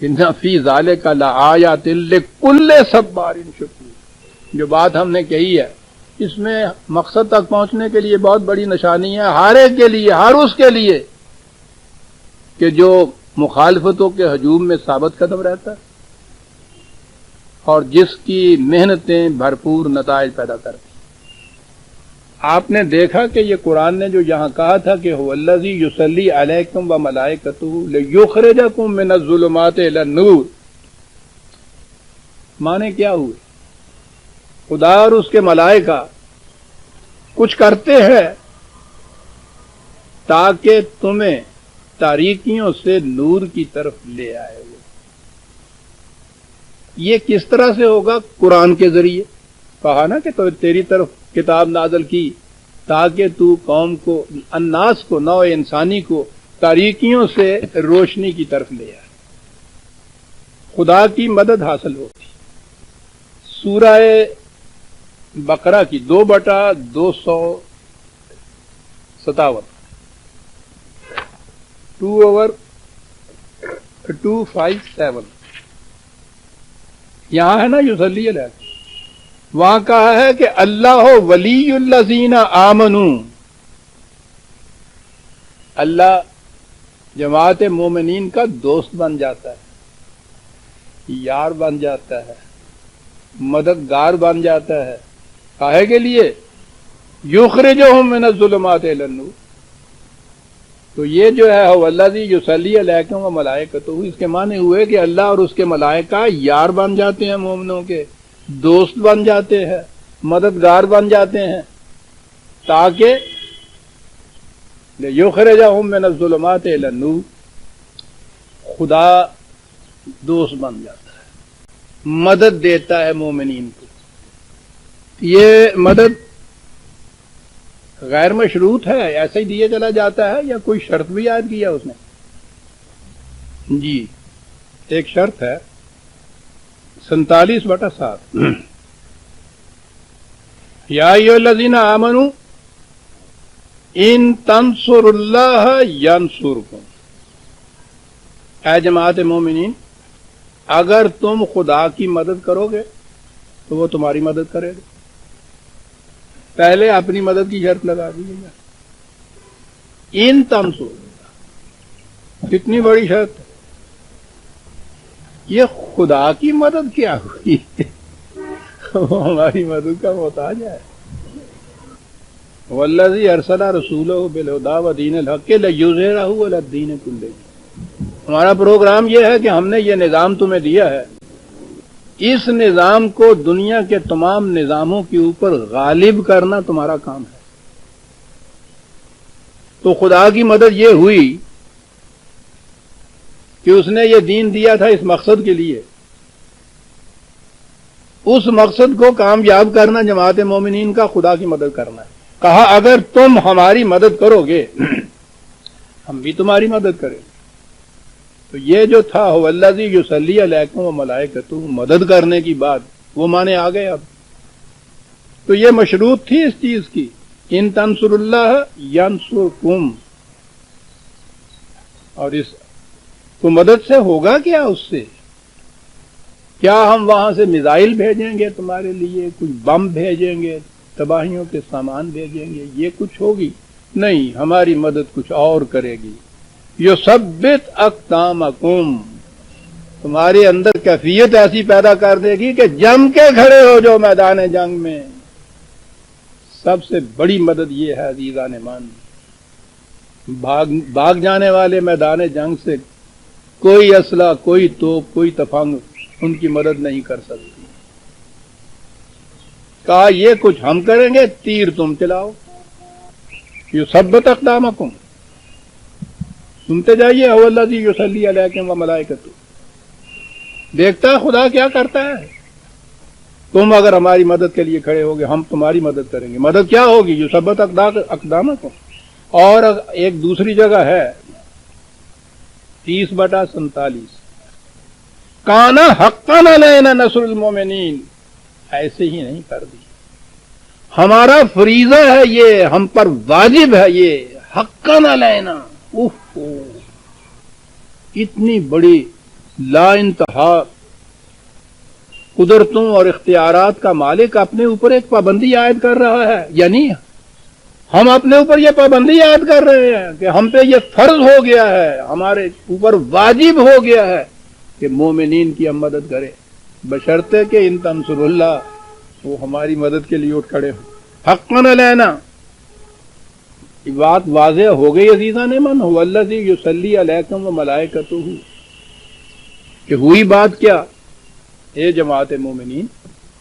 ان فی ذالک لآیات لکل صبار شکور۔ جو بات ہم نے کہی ہے اس میں مقصد تک پہنچنے کے لیے بہت بڑی نشانی ہے ہر ایک کے لیے، ہر اس کے لیے کہ جو مخالفتوں کے ہجوم میں ثابت قدم رہتا ہے اور جس کی محنتیں بھرپور نتائج پیدا کرتی۔ آپ نے دیکھا کہ یہ قرآن نے جو یہاں کہا تھا کہ هو الذی یصلی علیکم وملائکتہ لیخرجکم من الظلمات الی النور، معنی کیا ہوئے؟ خدا اور اس کے ملائکہ کچھ کرتے ہیں تاکہ تمہیں تاریکیوں سے نور کی طرف لے آئے وہ۔ یہ کس طرح سے ہوگا؟ قرآن کے ذریعے۔ کہا نا کہ تو تیری طرف کتاب نازل کی تاکہ تو قوم کو، الناس کو، نوع انسانی کو تاریکیوں سے روشنی کی طرف لے آئے، خدا کی مدد حاصل ہوتی۔ سورہ بقرہ کی 2/257، 2/257 یہاں ہے نا یصلی علیہ، وہاں کہا ہے کہ اللہ ولی الذین آمنوا، اللہ جماعت مومنین کا دوست بن جاتا ہے، یار بن جاتا ہے، مددگار بن جاتا ہے. کاہے کے لیے؟ یخرجہم من الظلمات الی النور. تو یہ جو ہے والذی یصلی علیکم وملائکتہ، اس کے معنی ہوئے کہ اللہ اور اس کے ملائکہ یار بن جاتے ہیں مومنوں کے، دوست بن جاتے ہیں، مددگار بن جاتے ہیں، تاکہ یخرجہم من الظلمات الی النور، خدا دوست بن جاتا ہے، مدد دیتا ہے مومنین کو. یہ مدد غیر مشروط ہے، ایسے ہی دیے چلا جاتا ہے یا کوئی شرط بھی عائد کیا اس نے؟ جی ایک شرط ہے 47/7 یا ایھا الذین آمنوا ان تنصروا اللہ ینصرکم. اے جماعت مومنین، اگر تم خدا کی مدد کرو گے تو وہ تمہاری مدد کرے گا. پہلے اپنی مدد کی شرط لگا دیجیے گا. ان تنصروا، کتنی بڑی شرط ہے. یہ خدا کی مدد کیا ہوئی؟ وہ ہماری مدد کا محتاج ہے. والذی ارسل رسولہ بالہدی ودین الحق لیظہرہ علی الدین کلہ. ہمارا پروگرام یہ ہے کہ ہم نے یہ نظام تمہیں دیا ہے، اس نظام کو دنیا کے تمام نظاموں کے اوپر غالب کرنا تمہارا کام ہے. تو خدا کی مدد یہ ہوئی کہ اس نے یہ دین دیا تھا اس مقصد کے لیے. اس مقصد کو کامیاب کرنا جماعت مومنین کا خدا کی مدد کرنا ہے. کہا اگر تم ہماری مدد کرو گے ہم بھی تمہاری مدد کریں. تو یہ جو تھا والذی یصلی علیکم وملائکتہ، مدد کرنے کی بات، وہ معنی آ گئے. اب تو یہ مشروط تھی اس چیز کی، ان تنصروا اللہ ینصرکم. اور اس تو مدد سے ہوگا کیا؟ اس سے کیا ہم وہاں سے میزائل بھیجیں گے تمہارے لیے، کچھ بم بھیجیں گے، تباہیوں کے سامان بھیجیں گے، یہ کچھ ہوگی؟ نہیں، ہماری مدد کچھ اور کرے گی. یثبت اقدامکم، تمہارے اندر کیفیت ایسی پیدا کر دے گی کہ جم کے کھڑے ہو جو میدان جنگ میں. سب سے بڑی مدد یہ ہے عزیزان مان، بھاگ جانے والے میدان جنگ سے کوئی اسلحہ، کوئی توپ، کوئی تفنگ ان کی مدد نہیں کر سکتی. کہا یہ کچھ ہم کریں گے، تیر تم چلاؤ. یثبت اقدامکم، سنتے جائیے والذی یصلی علیکم وملائکتہ. دیکھتا ہے خدا کیا کرتا ہے. تم اگر ہماری مدد کے لیے کھڑے ہوگے ہم تمہاری مدد کریں گے. مدد کیا ہوگی؟ یثبت اقدامکم. اور ایک دوسری جگہ ہے 30/47 کان حقا علینا نصر المومنین. ایسے ہی نہیں کر دی، ہمارا فریضہ ہے یہ، ہم پر واجب ہے یہ. حقا علینا، اتنی بڑی لا انتہا قدرتوں اور اختیارات کا مالک اپنے اوپر ایک پابندی عائد کر رہا ہے. یعنی ہم اپنے اوپر یہ پابندی عائد کر رہے ہیں کہ ہم پہ یہ فرض ہو گیا ہے، ہمارے اوپر واجب ہو گیا ہے کہ مومنین کی ہم مدد کریں، بشرطے کہ ان تنصروا اللہ، وہ ہماری مدد کے لیے اٹھ کھڑے ہوں. حقا علینا، بات واضح ہو گئی عزیزان من. والذی یصلی علیکم وملائکتہ، کہ ہوئی بات کیا؟ اے جماعت مومنین،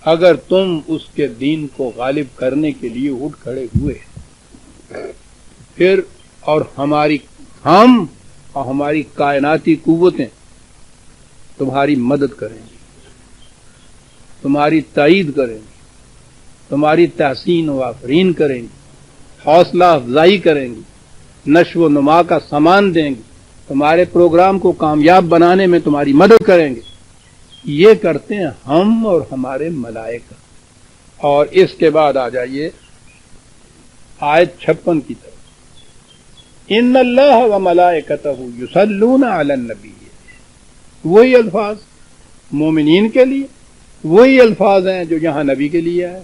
اگر تم اس کے دین کو غالب کرنے کے لیے اٹھ کھڑے ہوئے، پھر اور ہم اور ہماری کائناتی قوتیں تمہاری مدد کریں گی، تمہاری تائید کریں گی، تمہاری تحسین و آفرین کریں گی، حوصلہ افزائی کریں گی، نشو و نما کا سامان دیں گی، تمہارے پروگرام کو کامیاب بنانے میں تمہاری مدد کریں گے. یہ کرتے ہیں ہم اور ہمارے ملائکہ. اور اس کے بعد آ جائیے آیت 56 کی طرف. ان اللہ و ملائکتہ یصلون علی النبی، وہی الفاظ مومنین کے لیے، وہی الفاظ ہیں جو یہاں نبی کے لیے ہے.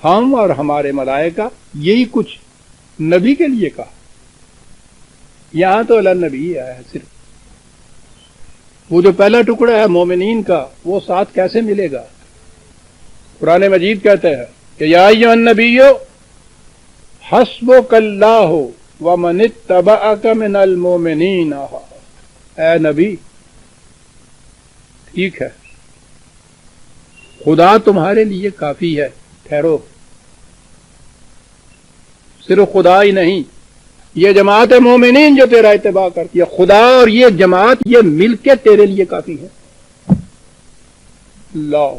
ہم اور ہمارے ملائکہ یہی کچھ نبی کے لیے کہا. یہاں تو اللہ نبی آیا ہے صرف. وہ جو پہلا ٹکڑا ہے مومنین کا وہ ساتھ کیسے ملے گا؟ قرآن مجید کہتے ہیں کہ یا ایھا النبی حسبک اللہ ومن اتبعک من المؤمنین. اے نبی ٹھیک ہے خدا تمہارے لیے کافی ہے. ٹھہرو، صرف خدا ہی نہیں، یہ جماعت مومنین جو تیرا اتباع کرتی ہے، خدا اور یہ جماعت یہ مل کے تیرے لیے کافی ہے. اللہ،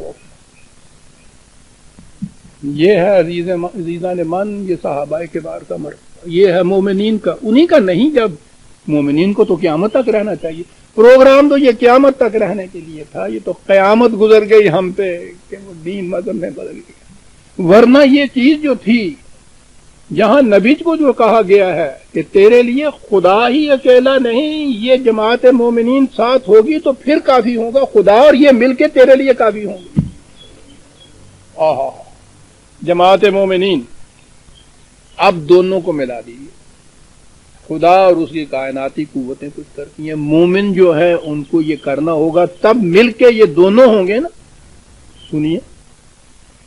یہ ہے عزیزان من، یہ صحابہ کبار کا مرتبہ، یہ ہے مومنین کا. انہی کا نہیں، جب مومنین کو تو قیامت تک رہنا چاہیے. پروگرام تو یہ قیامت تک رہنے کے لیے تھا. یہ تو قیامت گزر گئی ہم پہ کہ وہ دین مذہب میں بدل گیا. ورنہ یہ چیز جو تھی، جہاں نبی کو جو کہا گیا ہے کہ تیرے لیے خدا ہی اکیلا نہیں، یہ جماعت مومنین ساتھ ہوگی تو پھر کافی ہوگا. خدا اور یہ مل کے تیرے لیے کافی ہوں گے. آہا، جماعت مومنین اب دونوں کو ملا دیجیے. خدا اور اس کی کائناتی قوتیں کچھ کرتی ہیں، مومن جو ہے ان کو یہ کرنا ہوگا، تب مل کے یہ دونوں ہوں گے نا. سنیے،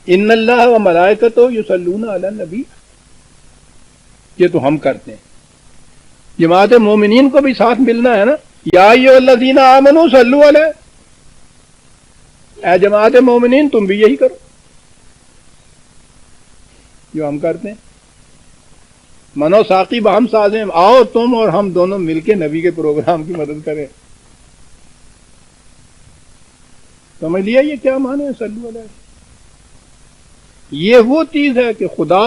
ان اللہ و ملائکتہ یصلون علی النبی، یہ تو ہم کرتے ہیں. جماعت مومنین کو بھی ساتھ ملنا ہے نا. یا ایھا الذین آمنوا صلوا علیہ، اے جماعت مومنین تم بھی یہی کرو جو ہم کرتے ہیں. منو ساقی باہم سازیں، آؤ تم اور ہم دونوں مل کے نبی کے پروگرام کی مدد کریں. سمجھ لیا یہ کیا معنی ہے صلو علیہ؟ یہ وہ چیز ہے کہ خدا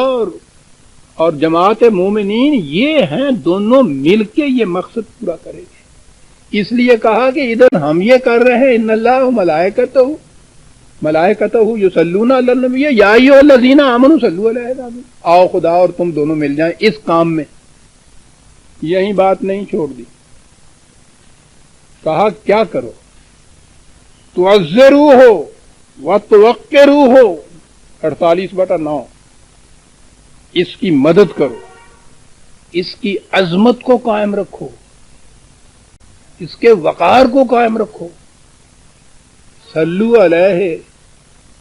اور جماعت مومنین یہ ہیں، دونوں مل کے یہ مقصد پورا کریں گے. اس لیے کہا کہ ادھر ہم یہ کر رہے ہیں ان اللہ و ملائکتہ یصلون علی النبی یا ایھا الذین آمنوا صلوا علیہ. آؤ خدا اور تم دونوں مل جائیں اس کام میں. یہی بات نہیں چھوڑ دی، کہا کیا کرو؟ تعزروہ وتوقروہ، 48/9. اس کی مدد کرو، اس کی عظمت کو قائم رکھو، اس کے وقار کو قائم رکھو. صلو علیہ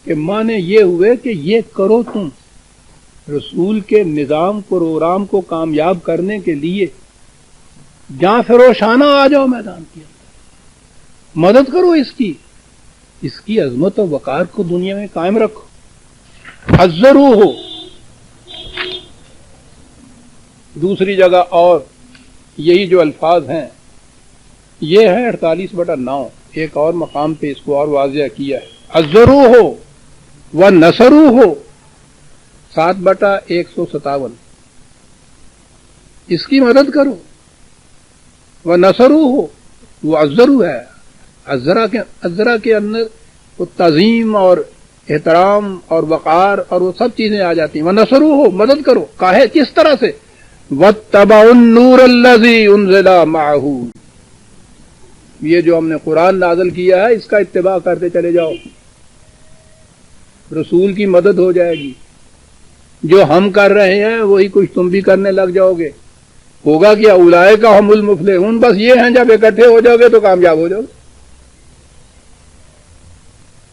کہ معنی یہ ہوئے کہ یہ کرو تم رسول کے نظام پروگرام کو کامیاب کرنے کے لیے. جہاں فروشانہ آ جاؤ میدان کے اندر، مدد کرو اس کی عظمت و وقار کو دنیا میں قائم رکھو. عزروہ، دوسری جگہ اور یہی جو الفاظ ہیں یہ ہے 48/9. ایک اور مقام پہ اس کو اور واضح کیا ہے. عزروہ ونصروہ، 7/157. اس کی مدد کرو. ونصروہ، وہ عزرو ہے. عزرا کے اندر وہ تعظیم اور احترام اور وقار اور وہ سب چیزیں آ جاتی ہیں. ونصروہ، مدد کرو. کاہے کس طرح سے؟ واتبعوا النور الذی انزل معہ، یہ جو ہم نے قرآن نازل کیا ہے اس کا اتباع کرتے چلے جاؤ، رسول کی مدد ہو جائے گی. جو ہم کر رہے ہیں وہی کچھ تم بھی کرنے لگ جاؤ گے. ہوگا کیا؟ اولئک ھم المفلحون. بس یہ ہیں جب اکٹھے ہو جاؤ گے تو کامیاب ہو جاؤ گے.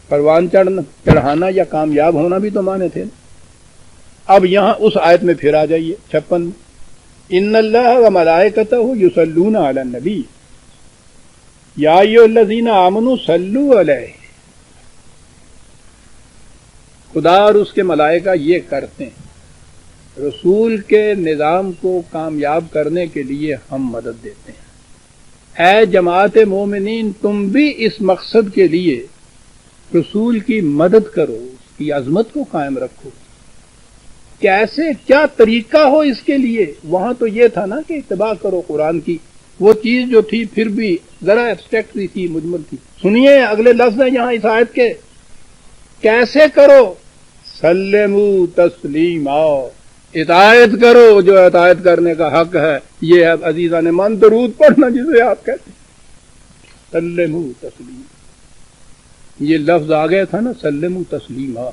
پروان چڑھانا یا کامیاب ہونا بھی تو مانے تھے. اب یہاں اس آیت میں پھر آ جائیے 56. ان اللہ و ملائکتہ یصلون علی النبی یا ایھا الذین آمنوا صلوا علیہ. خدا اور اس کے ملائکہ یہ کرتے ہیں، رسول کے نظام کو کامیاب کرنے کے لیے ہم مدد دیتے ہیں. اے جماعت مومنین تم بھی اس مقصد کے لیے رسول کی مدد کرو، اس کی عظمت کو قائم رکھو. کیسے، کیا طریقہ ہو اس کے لیے؟ وہاں تو یہ تھا نا کہ اتباع کرو قرآن کی. وہ چیز جو تھی پھر بھی ذرا ایبسٹریکٹ تھی، مجمل تھی. سنیے اگلے لفظ ہیں یہاں اس آیت کے. کیسے کرو؟ سلموا تسلیما، اطاعت کرو جو اطاعت کرنے کا حق ہے. یہ ہے عزیزان من درود پڑھنا جسے آپ کہتے ہیں. سلموا تسلیما، یہ لفظ آ گیا تھا نا سلموا تسلیما،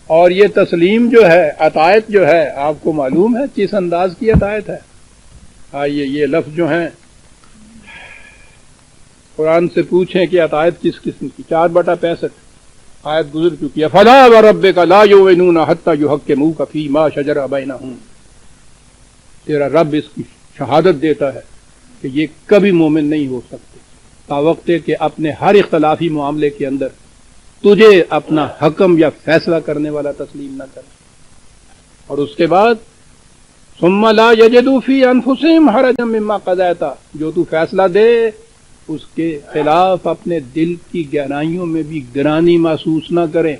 اور یہ تسلیم جو ہے، عطایت جو ہے، آپ کو معلوم ہے کس انداز کی عطایت ہے؟ آئیے یہ لفظ جو ہیں قرآن سے پوچھیں کہ عطایت کس قسم کی، 4/65 آیت گزر چکی ہے. فلا وربک لا یؤمنون حتی یحکموک فیما شجر بینہم، تیرا رب اس کی شہادت دیتا ہے کہ یہ کبھی مومن نہیں ہو سکتے تاوقت کہ اپنے ہر اختلافی معاملے کے اندر تجھے اپنا حکم یا فیصلہ کرنے والا تسلیم نہ کرے. اور اس کے بعد ثم لا یجدوا فی انفسہم حرجا مما قضیت، جو تو فیصلہ دے اس کے خلاف اپنے دل کی گہرائیوں میں بھی گرانی محسوس نہ کریں.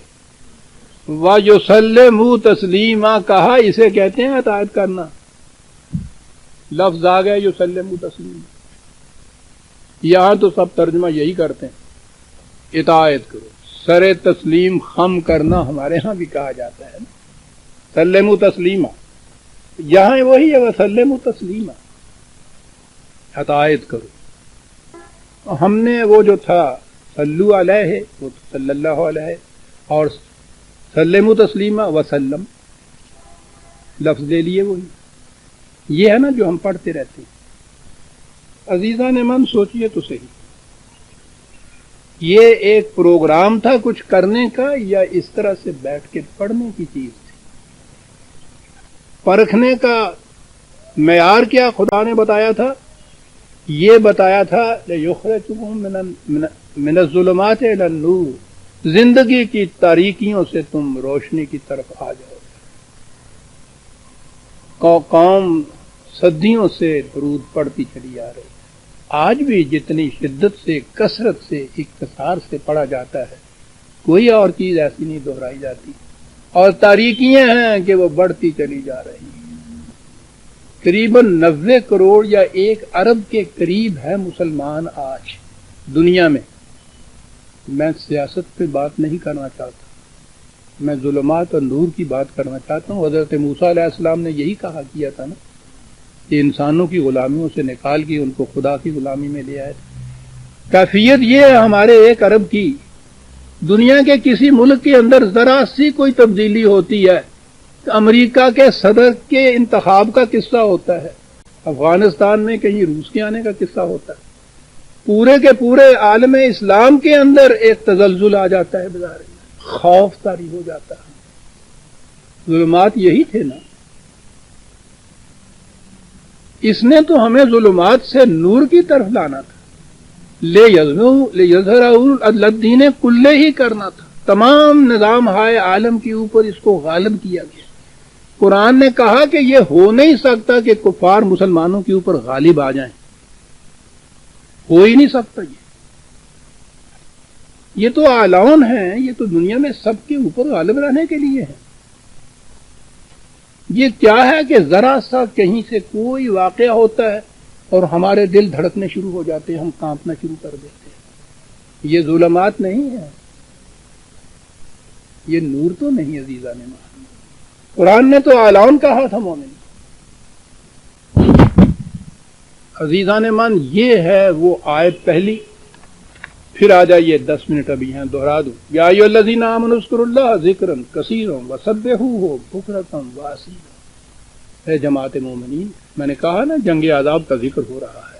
وَيُسَلِّمُوا تَسْلِيمًا، کہا اسے کہتے ہیں اطاعت کرنا. لفظ آ گیا یسلموا تسلیما، یہاں تو سب ترجمہ یہی کرتے ہیں اطاعت کرو. سر تسلیم خم کرنا ہمارے ہاں بھی کہا جاتا ہے نا، سلموا تسلیما، یہاں وہی ہے وسلموا تسلیما، اطاعت کرو. ہم نے وہ جو تھا صلو علیہ وہ صلی اللہ علیہ، اور سلموا تسلیما وسلم لفظ لے لیے وہی. یہ ہے نا جو ہم پڑھتے رہتے ہیں. عزیزان من سوچئے تو صحیح، یہ ایک پروگرام تھا کچھ کرنے کا یا اس طرح سے بیٹھ کے پڑھنے کی چیز تھی؟ پرکھنے کا معیار کیا خدا نے بتایا تھا؟ یہ بتایا تھا لِيُخْرِجَكُم مِّنَ الظُّلُمَاتِ إِلَى النُّورِ، زندگی کی تاریکیوں سے تم روشنی کی طرف آ جاؤ. قوم صدیوں سے درود پڑھتی چلی آ رہی، آج بھی جتنی شدت سے، کثرت سے، اختصار سے پڑھا جاتا ہے، کوئی اور چیز ایسی نہیں دہرائی جاتی. اور تاریکیاں ہیں کہ وہ بڑھتی چلی جا رہی ہیں. قریباً 90 کروڑ یا 1 ارب کے قریب ہے مسلمان آج دنیا میں. میں سیاست پہ بات نہیں کرنا چاہتا، میں ظلمات اور نور کی بات کرنا چاہتا ہوں. حضرت موسیٰ علیہ السلام نے یہی کہا کیا تھا نا کہ انسانوں کی غلامیوں سے نکال کے ان کو خدا کی غلامی میں لے آئے. کیفیت یہ ہے ہمارے 1 ارب کی. دنیا کے کسی ملک کے اندر ذرا سی کوئی تبدیلی ہوتی ہے، امریکہ کے صدر کے انتخاب کا قصہ ہوتا ہے، افغانستان میں کہیں روس کے آنے کا قصہ ہوتا ہے، پورے کے پورے عالم اسلام کے اندر ایک تزلزل آ جاتا ہے، بظاہر خوف طاری ہو جاتا ہے. ظلمات یہی تھے نا، اس نے تو ہمیں ظلمات سے نور کی طرف لانا تھا. لِيَظْهَرَهُ عَلَى الدِّينِ كُلِّهِ ہی کرنا تھا، تمام نظام ہائے عالم کے اوپر اس کو غالب کیا گیا. قرآن نے کہا کہ یہ ہو نہیں سکتا کہ کفار مسلمانوں کے اوپر غالب آ جائیں، ہو ہی نہیں سکتا. یہ تو اعلان ہیں، یہ تو دنیا میں سب کے اوپر غالب رہنے کے لیے ہے. یہ کیا ہے کہ ذرا سا کہیں سے کوئی واقعہ ہوتا ہے اور ہمارے دل دھڑکنے شروع ہو جاتے ہیں، ہم کانپنا شروع کر دیتے ہیں. یہ ظلمات نہیں ہے، یہ نور تو نہیں. عزیزان مان، قرآن نے تو اعلان کہا تھا مومن. عزیزان مان، یہ ہے وہ آیت پہلی. پھر آ جائیے 10 منٹ ابھی ہیں دوہرا دوں. یا ایھا الذین آمنوا اذکروا اللہ ذکرا کثیرا وسبحوہ بکرۃ واصیلا. اے جماعت مومنین، میں نے کہا نا جنگ عذاب کا ذکر ہو رہا ہے.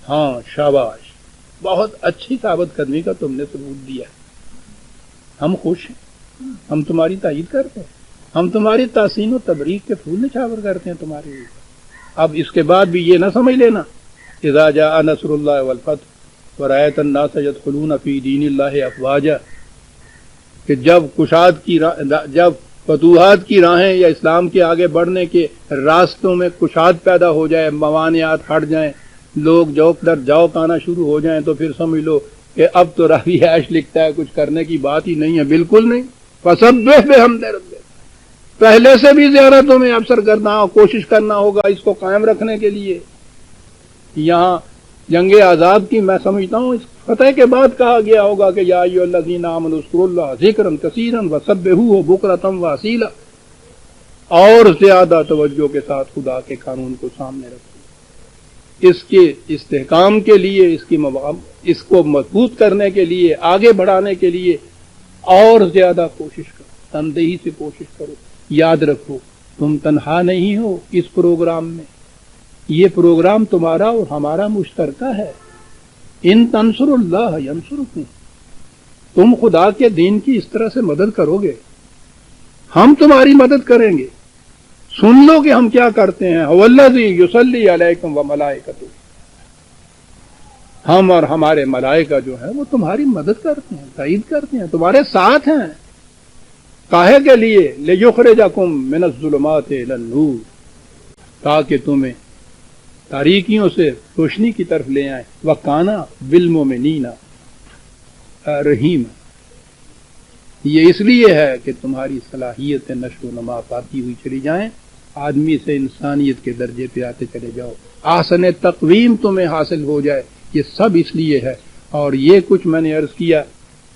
ہاں شاباش، بہت اچھی ثابت قدمی کا تم نے ثبوت دیا. ہم خوش ہیں، ہم تمہاری تائید کرتے ہیں، ہم تمہاری تحسین و تبریک کے پھول نچھاور کرتے ہیں تمہارے اوپر. اب اس کے بعد بھی یہ نہ سمجھ لینا اذا جاء نصر اللہ والفتح ورأیت الناس یدخلون فی دین اللہ افواجا، کہ جب فتوحات کی راہیں یا اسلام کے آگے بڑھنے کے راستوں میں کشاد پیدا ہو جائے، موانعات ہٹ جائیں، لوگ جوک در جوک آنا شروع ہو جائیں، تو پھر سمجھ لو کہ اب تو راوی عیش لکھتا ہے، کچھ کرنے کی بات ہی نہیں ہے. بالکل نہیں. فسبح بحمد ربک، پہلے سے بھی زیادہ تمہیں اب سرگرداں کوشش کرنا ہوگا اس کو قائم رکھنے کے لیے. یہاں جنگ عذاب کی میں سمجھتا ہوں اس فتح کے بعد کہا گیا ہوگا کہ یا ایھا الذین آمنوا اذکروا اللہ ذکرا کثیرا وسبحوہ بکرۃ واصیلا، اور زیادہ توجہ کے ساتھ خدا کے قانون کو سامنے رکھو. اس کے استحکام کے لیے، اس کو مضبوط کرنے کے لیے، آگے بڑھانے کے لیے اور زیادہ کوشش کرو، تندہی سے کوشش کرو۔ یاد رکھو تم تنہا نہیں ہو اس پروگرام میں، یہ پروگرام تمہارا اور ہمارا مشترکہ ہے۔ ان تنصر اللہ ینصرکم، تم خدا کے دین کی اس طرح سے مدد کرو گے، ہم تمہاری مدد کریں گے۔ سن لو کہ ہم کیا کرتے ہیں، والذی یصلی علیکم وملائکتہ، ہم اور ہمارے ملائکہ جو ہیں وہ تمہاری مدد کرتے ہیں، تائید کرتے ہیں، تمہارے ساتھ ہیں۔ کاہے کے لیے؟ لیخرجکم من الظلمات الی النور، تاکہ تمہیں تاریکیوں سے روشنی کی طرف لے آئیں۔ وَكَانَ بِالْمُؤْمِنِينَ رحیم، یہ اس لیے ہے کہ تمہاری صلاحیت نشو و نما پاتی ہوئی چلی جائیں، آدمی سے انسانیت کے درجے پہ آتے چلے جاؤ، احسن تقویم تمہیں حاصل ہو جائے، یہ سب اس لیے ہے۔ اور یہ کچھ میں نے عرض کیا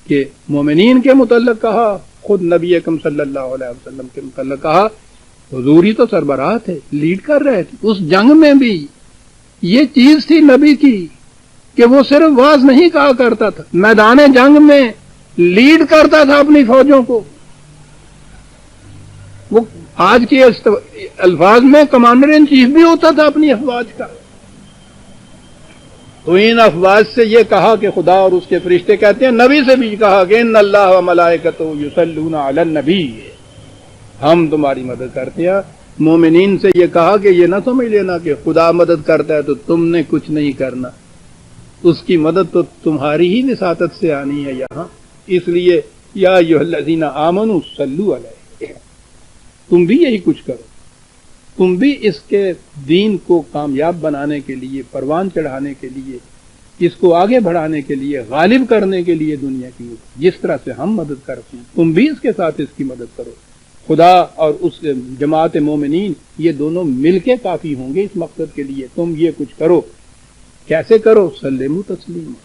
کہ مومنین کے متعلق کہا، خود نبی اکرم صلی اللہ علیہ وسلم کے متعلق کہا، حضوری تو سربراہ تھے، لیڈ کر رہے تھے اس جنگ میں بھی۔ یہ چیز تھی نبی کی کہ وہ صرف واز نہیں کہا کرتا تھا، میدان جنگ میں لیڈ کرتا تھا اپنی فوجوں کو۔ وہ آج کے الفاظ میں کمانڈر ان چیف بھی ہوتا تھا اپنی افواج کا۔ تو ان افواج سے یہ کہا کہ خدا اور اس کے فرشتے کہتے ہیں، نبی سے بھی کہا کہ ان اللہ و ملائکتہ یصلون علی النبی، ہم تمہاری مدد کرتے ہیں۔ مومنین سے یہ کہا کہ یہ نہ سمجھ لینا کہ خدا مدد کرتا ہے تو تم نے کچھ نہیں کرنا، اس کی مدد تو تمہاری ہی وساطت سے آنی ہے یہاں۔ اس لیے یا ایھا الذین آمنوا صلوا علیہ، تم بھی یہی کچھ کرو، تم بھی اس کے دین کو کامیاب بنانے کے لیے، پروان چڑھانے کے لیے، اس کو آگے بڑھانے کے لیے، غالب کرنے کے لیے دنیا کی جس طرح سے ہم مدد کرتے ہیں، تم بھی اس کے ساتھ اس کی مدد کرو۔ خدا اور اس جماعت مومنین یہ دونوں مل کے کافی ہوں گے اس مقصد کے لیے۔ تم یہ کچھ کرو، کیسے کرو؟ سلموا تسلیما،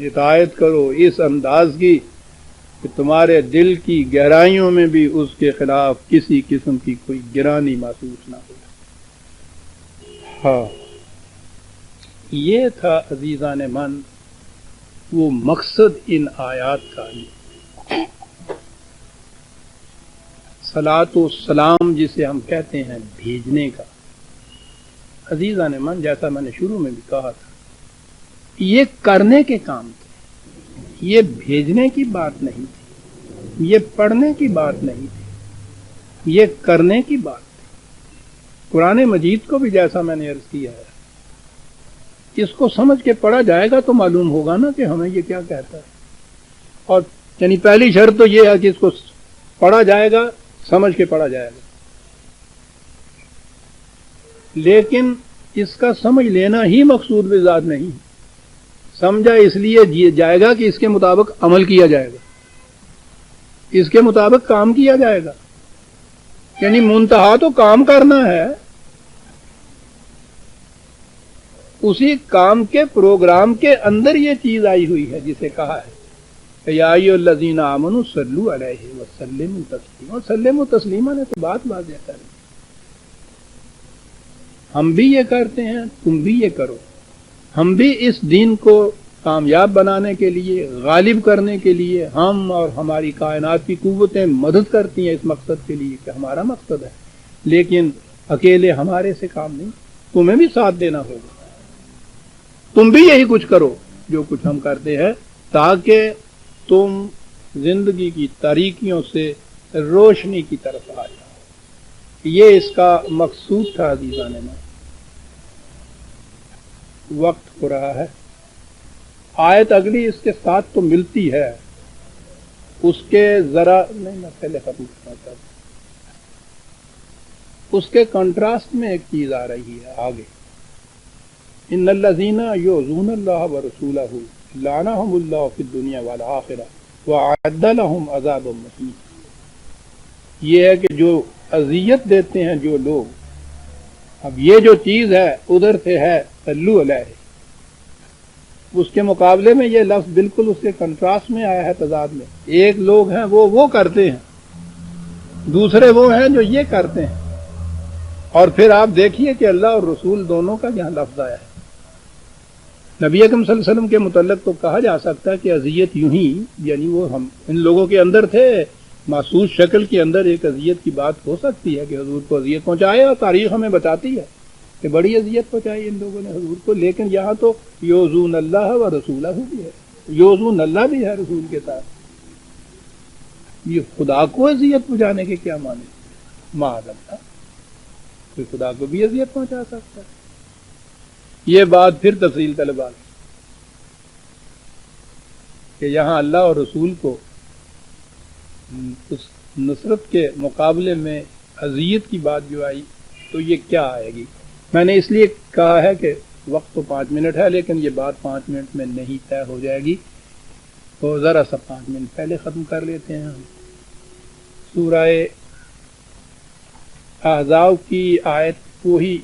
اطاعت کرو اس انداز کی کہ تمہارے دل کی گہرائیوں میں بھی اس کے خلاف کسی قسم کی کوئی گرانی محسوس نہ ہو۔ ہاں، یہ تھا عزیزان من وہ مقصد ان آیات کا، صلاۃ و سلام جسے ہم کہتے ہیں بھیجنے کا۔ عزیزان من، جیسا میں نے شروع میں بھی کہا تھا، یہ کرنے کے کام تھے، یہ بھیجنے کی بات نہیں تھی، یہ پڑھنے کی بات نہیں تھی، یہ کرنے کی بات تھی۔ قرآن مجید کو بھی جیسا میں نے عرض کیا ہے، اس کو سمجھ کے پڑھا جائے گا تو معلوم ہوگا نا کہ ہمیں یہ کیا کہتا ہے۔ اور یعنی پہلی شرط تو یہ ہے کہ اس کو پڑھا جائے گا، سمجھ کے پڑھا جائے گا، لیکن اس کا سمجھ لینا ہی مقصود بذات نہیں، سمجھا اس لیے جائے گا کہ اس کے مطابق عمل کیا جائے گا، اس کے مطابق کام کیا جائے گا، یعنی منتہا تو کام کرنا ہے۔ اسی کام کے پروگرام کے اندر یہ چیز آئی ہوئی ہے جسے کہا ہے یا ایھا الذین آمنوا صلوا علیہ وسلموا تسلیما۔ سلموا تسلیما نے تو بات واضح کر دی، ہم بھی یہ کرتے ہیں، تم بھی یہ کرو، ہم بھی اس دین کو کامیاب بنانے کے لیے، غالب کرنے کے لیے، ہم اور ہماری کائنات کی قوتیں مدد کرتی ہیں اس مقصد کے لیے کہ ہمارا مقصد ہے، لیکن اکیلے ہمارے سے کام نہیں، تمہیں بھی ساتھ دینا ہوگا۔ تم بھی یہی کچھ کرو جو کچھ ہم کرتے ہیں، تاکہ تم زندگی کی تاریکیوں سے روشنی کی طرف آ جاؤ۔ یہ اس کا مقصود تھا عزیزان من۔ وقت ہو رہا ہے، آیت اگلی اس کے ساتھ تو ملتی ہے، اس کے ذرا نہیں، میں پہلے ختم کرنا چاہتا ہوں، اس کے کنٹراسٹ میں ایک چیز آ رہی ہے آگے، ان الذین یؤذون اللہ ورسولہ لعنہم اللہ فی الدنیا والآخرہ وأعد لهم عذابا مہینا۔ یہ ہے کہ جو اذیت دیتے ہیں جو لوگ، اب یہ جو چیز ہے ادھر سے ہے صلو علیہ، اس کے مقابلے میں یہ لفظ بالکل اس کے کنٹراسٹ میں آیا ہے، تضاد میں۔ ایک لوگ ہیں وہ کرتے ہیں، دوسرے وہ ہیں جو یہ کرتے ہیں۔ اور پھر آپ دیکھیے کہ اللہ اور رسول دونوں کا یہاں لفظ آیا ہے. نبی اکرم صلی اللہ علیہ وسلم کے متعلق تو کہا جا سکتا ہے کہ اذیت یوں ہی، یعنی وہ ہم ان لوگوں کے اندر تھے، محسوس شکل کے اندر ایک اذیت کی بات ہو سکتی ہے کہ حضور کو اذیت پہنچائے، اور تاریخ ہمیں بتاتی ہے کہ بڑی اذیت پہنچائی ان لوگوں نے حضور کو. لیکن یہاں تو یوزون اللہ و رسولہ بھی ہے، یوزون اللہ بھی ہے رسول کے ساتھ. یہ خدا کو اذیت پہنچانے کے کیا معنی؟ معاذ اللہ، کوئی خدا کو بھی اذیت پہنچا سکتا ہے. یہ بات پھر تفصیل طلب ہے کہ یہاں اللہ اور رسول کو اس نصرت کے مقابلے میں اذیت کی بات جو آئی تو یہ کیا آئے گی. میں نے اس لیے کہا ہے کہ وقت تو 5 منٹ ہے، لیکن یہ بات 5 منٹ میں نہیں طے ہو جائے گی، تو ذرا سا 5 منٹ پہلے ختم کر لیتے ہیں ہم. سورہ احزاب کی آیت وہی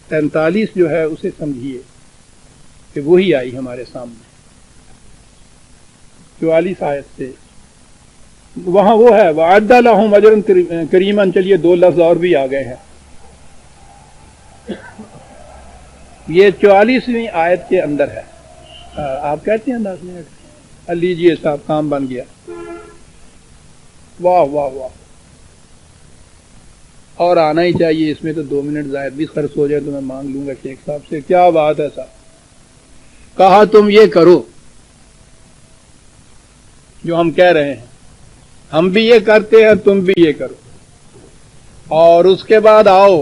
43 جو ہے اسے سمجھیے کہ وہی آئی ہمارے سامنے. 44 آیت سے وہاں وہ ہے وَأَعَدَّ لَهُمْ أَجْرًا كَرِيمًا. چلیے 2 لفظ اور بھی آ گئے ہیں. یہ 44ویں آیت کے اندر ہے. آپ کہتے ہیں 10 منٹ لیجیے صاحب، کام بن گیا. واہ واہ واہ، اور آنا ہی چاہیے اس میں تو 2 منٹ زائد بھی خرچ ہو جائے تو میں مانگ لوں گا شیخ صاحب سے. کیا بات ہے صاحب، کہا تم یہ کرو جو ہم کہہ رہے ہیں، ہم بھی یہ کرتے ہیں، تم بھی یہ کرو، اور اس کے بعد آؤ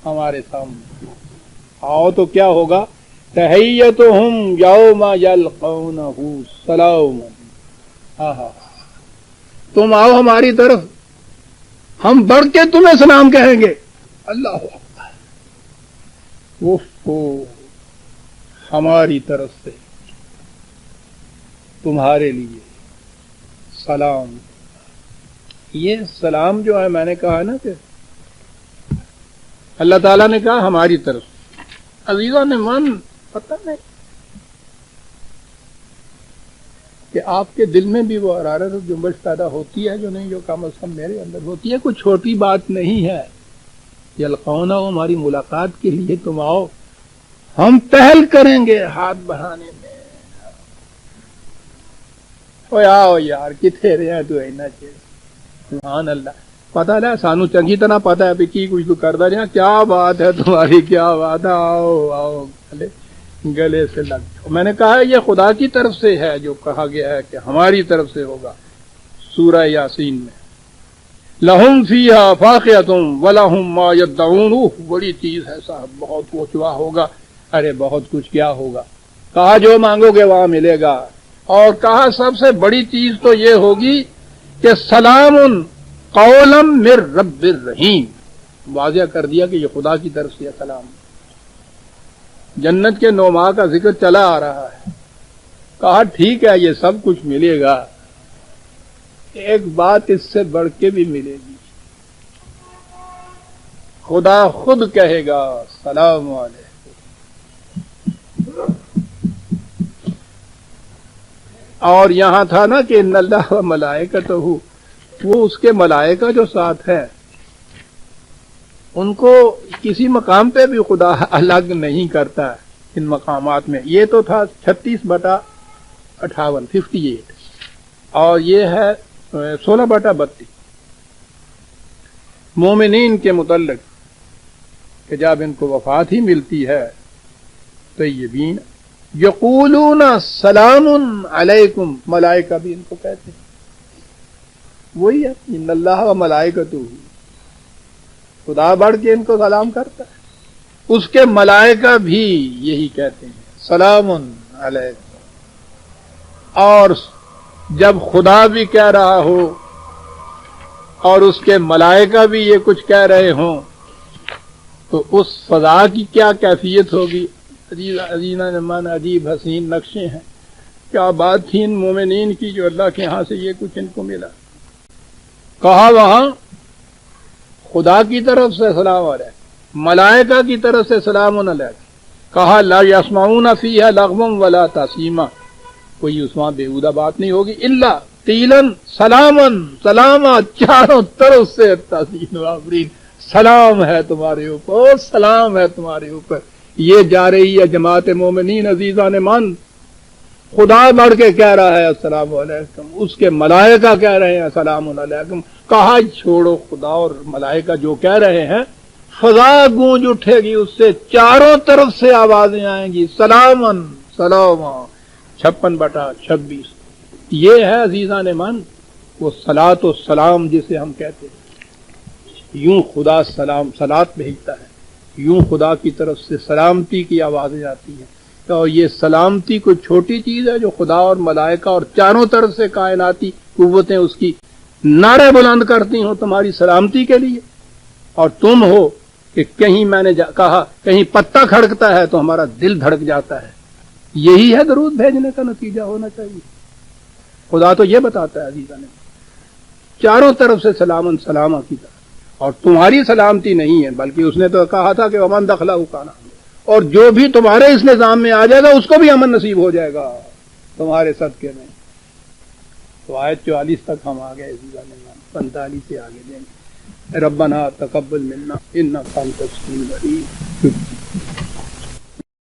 ہمارے سامنے. آؤ تو کیا ہوگا؟ تحیتہم یوم یلقونہ سلام. تم آؤ ہماری طرف، ہم بڑھ کے تمہیں سلام کہیں گے. اللہ اکبر. ہماری طرف سے تمہارے لیے سلام. یہ سلام جو ہے، میں نے کہا نا کہ اللہ تعالیٰ نے کہا ہماری طرف. عزیزوں نے من پتہ نہیں کہ آپ کے دل میں بھی وہ حرارت اور جنبش پیدا ہوتی ہے جو نہیں، جو کم از کم میرے اندر ہوتی ہے. کوئی چھوٹی بات نہیں ہے. یلقونہ ہماری ملاقات کے لیے تم آؤ، ہم پہل کریں گے ہاتھ بڑھانے میں. اوے آؤ یار کتنے رہے ہیں تو اینا چیز. سبحان اللہ. پتا ہے سانو چنگی طرح پتا ہے کی کچھ تو کرتا رہا. کیا بات ہے تمہاری، کیا بات ہے. آؤ آؤ گلے سے لگ جاؤ. میں نے کہا یہ خدا کی طرف سے ہے جو کہا گیا ہے کہ ہماری طرف سے ہوگا. سورہ یاسین میں لہم فیہا فاقیۃ ولہم ما یدعون. بڑی چیز ہے صاحب، بہت کچھ وہاں ہوگا. ارے بہت کچھ کیا ہوگا؟ کہا جو مانگو گے وہاں ملے گا. اور کہا سب سے بڑی چیز تو یہ ہوگی کہ سلام قولا من رب الرحیم. واضح کر دیا کہ یہ خدا کی طرف سے سلام. جنت کے 9 ماہ کا ذکر چلا آ رہا ہے. کہا ٹھیک ہے یہ سب کچھ ملے گا، ایک بات اس سے بڑھ کے بھی ملے گی. خدا خود کہے گا سلام علیکم. اور یہاں تھا نا کہ ان اللہ و ملائکتہ، وہ اس کے ملائکہ جو ساتھ ہے ان کو کسی مقام پہ بھی خدا الگ نہیں کرتا ہے ان مقامات میں. یہ تو تھا 36/58 58، اور یہ ہے 16/32 مومنین کے متعلق کہ جب ان کو وفات ہی ملتی ہے طیبین یقولون سلام علیکم. ملائکہ بھی ان کو کہتے ہیں. وہی ہے ان اللہ و ملائکتہ، خدا بڑھ کے ان کو سلام کرتا ہے. اس کے ملائکہ بھی یہی کہتے ہیں سلام علیکم. اور جب خدا بھی کہہ رہا ہو اور اس کے ملائکہ بھی یہ کچھ کہہ رہے ہوں تو اس فضا کی کیا کیفیت ہوگی. عزیزہ نمان عجیب حسین نقشے ہیں. کیا بات تھی ان مومنین کی جو اللہ کے ہاں سے یہ کچھ ان کو ملا. کہا وہاں خدا کی طرف سے سلام علیکم، ملائکہ کی طرف سے سلام علیکم. کہا لا یسمعون فیہا لغوا ولا تأثیما. کوئی اس وہاں بےہودہ بات نہیں ہوگی. الا قیلا سلاما سلاما، چاروں طرف سے تحسین و آفرین سلام ہے تمہارے اوپر، سلام ہے تمہارے اوپر. یہ جا رہی ہے جماعت مومنین عزیزان من، خدا بڑھ کے کہہ رہا ہے السلام علیکم، اس کے ملائکہ کہہ رہے ہیں السلام علیکم. کہا چھوڑو خدا اور ملائکہ جو کہہ رہے ہیں، فضا گونج اٹھے گی، اس سے چاروں طرف سے آوازیں آئیں گی سلامن سلام. 56/26 یہ ہے عزیزان من وہ صلاۃ و سلام جسے ہم کہتے ہیں. یوں خدا صلاۃ بھیجتا ہے، یوں خدا کی طرف سے سلامتی کی آوازیں آتی ہیں. اور یہ سلامتی کوئی چھوٹی چیز ہے جو خدا اور ملائکہ اور چاروں طرف سے کائناتی قوتیں اس کی نعرے بلند کرتی ہوں تمہاری سلامتی کے لیے، اور تم ہو کہ کہیں میں نے کہا کہیں پتا کھڑکتا ہے تو ہمارا دل دھڑک جاتا ہے. یہی ہے درود بھیجنے کا نتیجہ ہونا چاہیے. خدا تو یہ بتاتا ہے عزیزاں نے چاروں طرف سے سلامن سلامہ کی طرح. اور تمہاری سلامتی نہیں ہے بلکہ اس نے تو کہا تھا کہ امن دخلا کانا، اور جو بھی تمہارے اس نظام میں آ جائے گا اس کو بھی امن نصیب ہو جائے گا تمہارے صدقے میں. تو آیت 44 تک ہم آ گئے عزیزاں نے، 45 سے آگے دیں گے. ربنا تقبل منا انک انت السمیع العلیم.